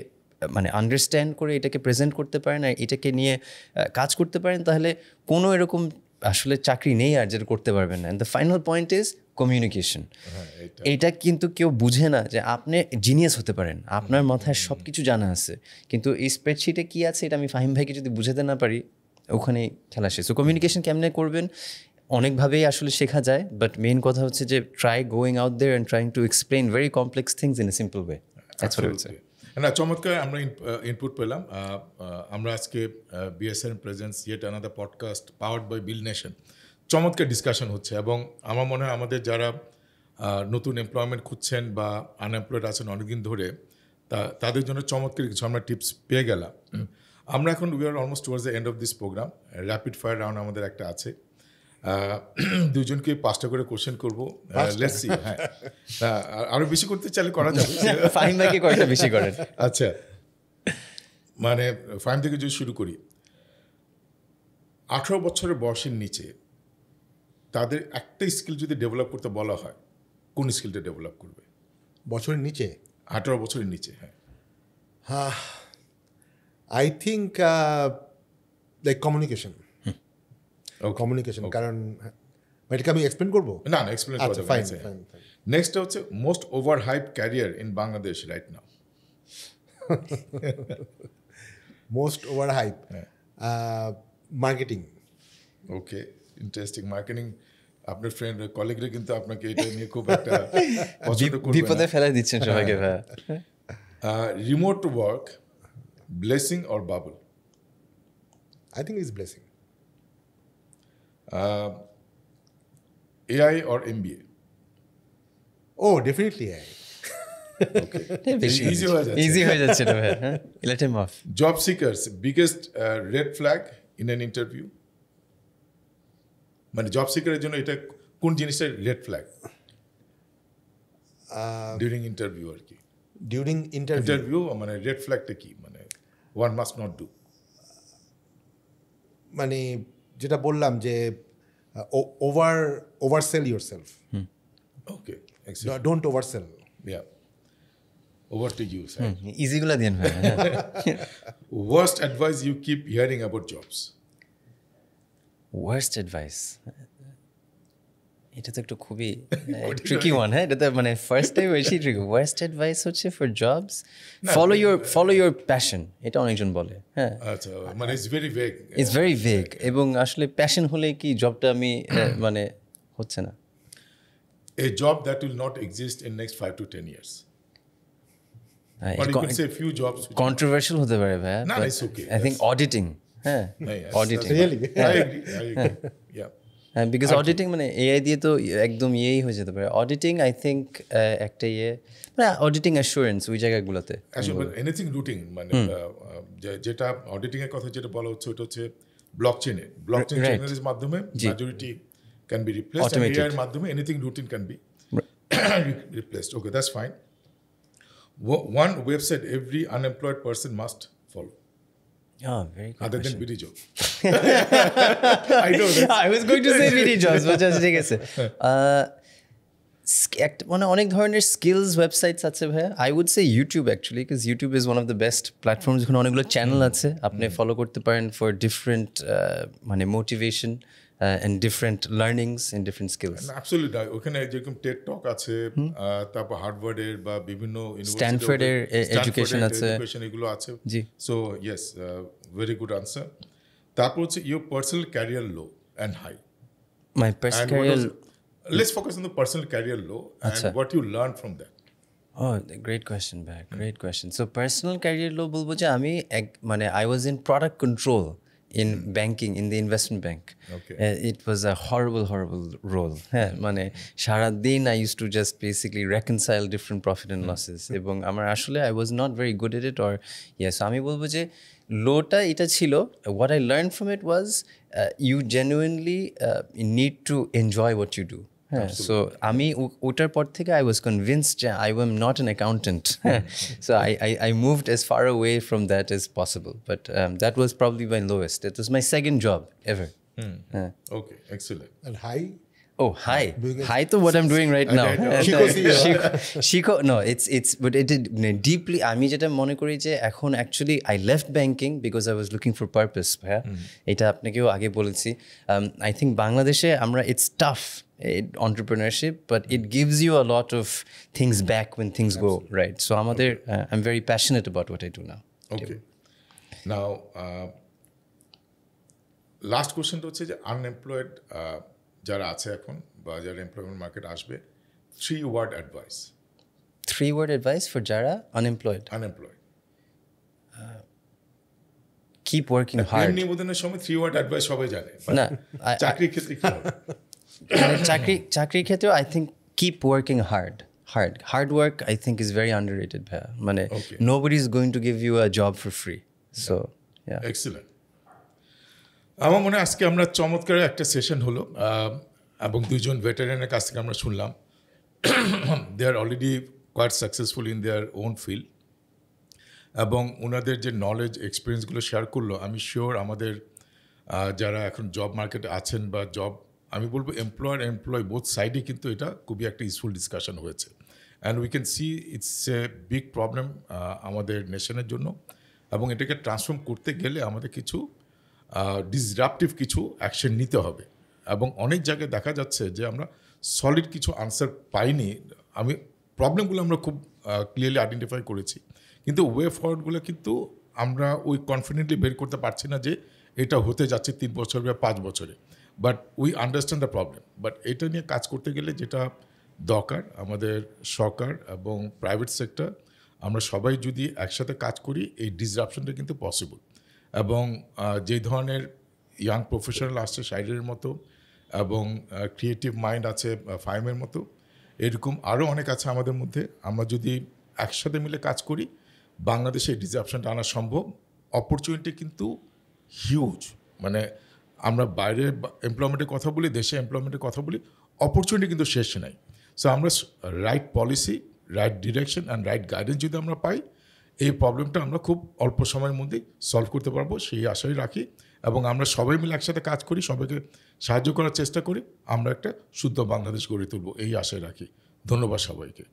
মানে আন্ডারস্ট্যান্ড করে এটাকে প্রেজেন্ট করতে পারেন আর এটাকে নিয়ে কাজ করতে পারেন, তাহলে কোনো এরকম আসলে চাকরি নেই আর যেটা করতে পারবেন না। And the final point is communication. এইটা কিন্তু কেউ বুঝে না যে আপনি জিনিয়াস হতে পারেন, আপনার মাথায় সব কিছু জানা আছে, কিন্তু এই স্প্রেডশিটে কী আছে এটা আমি ফাহিম ভাইকে যদি বুঝাতে না পারি, ওখানেই খেলা শেষ। সো কমিউনিকেশন কেমনে করবেন অনেকভাবেই আসলে শেখা যায়, বাট মেইন কথা হচ্ছে যে try going out there and trying to explain very complex things in a simple way. না, চমৎকার আমরা ইনপুট পেলাম। আমরা আজকে BSRM presence yet another podcast powered by Bill Nation, চমৎকার ডিসকাশন হচ্ছে, এবং আমার মনে হয় আমাদের যারা নতুন এমপ্লয়মেন্ট খুঁজছেন বা আনএমপ্লয়েড আছেন অনেকদিন ধরে, তাদের জন্য চমৎকার কিছু আমরা টিপস পেয়ে গেলাম। আমরা এখন we are almost towards the end of this program. Rapid fire round আমাদের একটা আছে। দুজনকে 5টা করে কোশ্চেন করবো, লেটস সি। হ্যাঁ, আরো বেশি করতে চাইলে করা যাবে। ফাহিম ভাইকে কয়েকটা বেশি করেন। আচ্ছা, মানে ফাহিম থেকে যদি শুরু করি, 18 বছরের বয়সের নিচে তাদের একটা স্কিল যদি ডেভেলপ করতে বলা হয়, কোন স্কিলটা ডেভেলপ করবে? বছরের নিচে 18 বছরের নিচে, হ্যাঁ। I think like communication. Communication, কারণ এটাকে আমি এক্সপ্লেন করবো। না, এক্সপ্লেন করা যাবে। ফাইন। নেক্সট হচ্ছে most over hype career in Bangladesh right now. Most over hype marketing. Okay, interesting. Marketing, আপনার ফ্রেন্ড কলিগরা কিন্তু আপনাকে এটা নিয়ে খুব একটা পছন্দ করবে না। বিপদে ফেলে দিচ্ছেন সবাইকে ভাইয়া। Remote work, blessing or bubble? I think it's blessing. AI or MBA? Oh definitely AI. Easy হয়ে যাচ্ছে এটা ভাইয়া। Let him off. Job seekers biggest red flag in an interview? মানে জব সিকারের জন্য এটা কোন জিনিসটা রেড ফ্ল্যাগ ডিউরিং ইন্টারভিউ আর কি? ডিউরিং ইন্টারভিউ মানে রেড ফ্ল্যাগটা কি, মানে ওয়ান মাস্ট নট ডু? মানে যেটা বললাম যে oversell yourself. Okay, don't oversell. Yeah, over to you. ইজিগুলা দিন ভাইয়া। Worst advice you keep hearing about jobs? Worst advice, এটা তো একটু খুবই ট্রিকি ওয়ান। হ্যাঁ, এটা তো মানে ফার্স্ট টাইম বেশি ট্রিকি। ওয়ার্স্ট অ্যাডভাইস হচ্ছে for jobs, follow your passion, এটা অনেকজন বলে। হ্যাঁ, আচ্ছা, মানে it's very vague. It's very vague, এবং আসলে প্যাশন হলে কি জবটা আমি মানে হচ্ছে না। A job that will not exist in next 5 to 10 years. But you can say few jobs. Controversial হতে পারে ভাইয়া। No, it's okay. I think auditing. হ্যাঁ, auditing. Really I agree. Yeah. হ্যাঁ, বিকজ অডিটিং মানে এআই দিয়ে তো একদম ইয়েই হয়ে যেতে পারে। অডিটিং আই থিঙ্ক একটা মানে অডিটিং অ্যাসুরেন্স ওই জায়গাগুলোতে। Actually, but anything routine, মানে যেটা অডিটিং এর কথা যেটা বলা হচ্ছে ওটা হচ্ছে ব্লকচেইন টেকনোলজির মাধ্যমে majority can be replaced, and AI এর মাধ্যমে anything routine can be replaced. Okay, that's fine. One website every unemployed person must follow. Oh, very good. Other than BD job. I know that. I was going to say BD jobs, but just ঠিক আছে। মানে অনেক ধরনের skills websites আছে ভাইয়া। I would say YouTube actually, because YouTube is one of the best platforms, যেখানে অনেকগুলো channel আছে, আপনি ফলো করতে পারেন ফর ডিফারেন্ট মানে motivation and different learnings and different skills. Absolutely. ওখানে যেরকম টেড টক আছে, তারপর হার্ভার্ডের বা বিভিন্ন স্ট্যানফোর্ডের এডুকেশন আছে, এগুলো আছে। জি। So yes, very good answer. তারপর হচ্ছে your personal career low and high? My personal career, let's focus on the personal career low and what you learn from that. Oh, great question, back. Great question. So personal career low বলবো যে আমি মানে I was in product control in banking, in the investment bank. Okay. It was a horrible role. হ্যাঁ, মানে সারাদিন I used to just basically reconcile different profit and losses. এবং আমার আসলে I was not very good at it, or yes, আমি বলবো যে লোটা এটা ছিল, what I learned from it was you genuinely need to enjoy what you do. So আমি ওটার পর থেকে I was convinced যে I am not an accountant. So I moved as far away from that as possible. But that was probably my lowest. It was my second job ever. Okay, excellent. And high? Oh, hi. Hi to what I'm doing right now. Shiko, no, it's but it did deeply. আমি যেটা মনে করি যে এখন actually I left banking because I was looking for purpose. এটা আপনাকেও আগে বলেছি. I think বাংলাদেশে আমরা it's tough entrepreneurship, but it gives you a lot of things back when things go right. So আমাদের I'm very passionate about what I do now. Okay. Now last question হচ্ছে যে unemployed যারা আছে এখন বা যারা এমপ্লয়মেন্ট মার্কেট আসবে, 3-word advice. 3-word advice for যারা unemployed? Keep working hard. নিবন্ধনের সময় 3-word advice সবাই জানে, না চাকরির ক্ষেত্রে কি হবে? চাকরির ক্ষেত্রে I think keep working hard work I think is very underrated bhaiya. মানে nobody is going to give you a job for free. So yeah. Excellent. আমার মনে হয় আজকে আমরা চমৎকার একটা সেশন হলো, এবং দুইজন ভেটারানের কাছ থেকে আমরা শুনলাম they are already quite successful in their own field, এবং ওনাদের যে নলেজ এক্সপিরিয়েন্সগুলো শেয়ার করলো, আমি শিওর আমাদের যারা এখন জব মার্কেটে আছেন বা জব, আমি বলবো এমপ্লয়ার এমপ্লয় বোথ সাইডে কিন্তু এটা খুবই একটা ইউজফুল ডিসকাশন হয়েছে। And we can see it's a big problem আমাদের নেশনের জন্য, এবং এটাকে ট্রান্সফর্ম করতে গেলে আমাদের কিছু ডিসরাপটিভ কিছু অ্যাকশন নিতে হবে। এবং অনেক জায়গায় দেখা যাচ্ছে যে আমরা সলিড কিছু আনসার পাইনি। আমি প্রবলেমগুলো আমরা খুব ক্লিয়ারলি আইডেন্টিফাই করেছি, কিন্তু ওয়ে ফরওয়ার্ডগুলো কিন্তু আমরা ওই কনফিডেন্টলি বের করতে পারছি না যে এটা হতে যাচ্ছে 3 বছর বা 5 বছরে। But we understand the problem. But এটা নিয়ে কাজ করতে গেলে যেটা দরকার, আমাদের সরকার এবং প্রাইভেট সেক্টর আমরা সবাই যদি একসাথে কাজ করি, এই ডিসরাপশনটা কিন্তু পসিবল। এবং যে ধরনের ইয়াং প্রফেশনাল আসছে সাইডের মতো, এবং ক্রিয়েটিভ মাইন্ড আছে ফাহিমের মতো, এরকম আরও অনেক আছে আমাদের মধ্যে, আমরা যদি একসাথে মিলে কাজ করি, বাংলাদেশে এই ডিসরাপশনটা আনা সম্ভব। অপরচুনিটি কিন্তু হিউজ, মানে আমরা বাইরে এমপ্লয়মেন্টের কথা বলি, দেশে এমপ্লয়মেন্টের কথা বলি, অপরচুনিটি কিন্তু শেষ নাই। সো আমরা right policy, right direction and right guidance যদি আমরা পাই, এই প্রবলেমটা আমরা খুব অল্প সময়ের মধ্যেই সলভ করতে পারবো, সেই আশাই রাখি। এবং আমরা সবাই মিলে একসাথে কাজ করি, সবাইকে সাহায্য করার চেষ্টা করি, আমরা একটা শুদ্ধ বাংলাদেশ গড়ে তুলব, এই আশাই রাখি। ধন্যবাদ সবাইকে।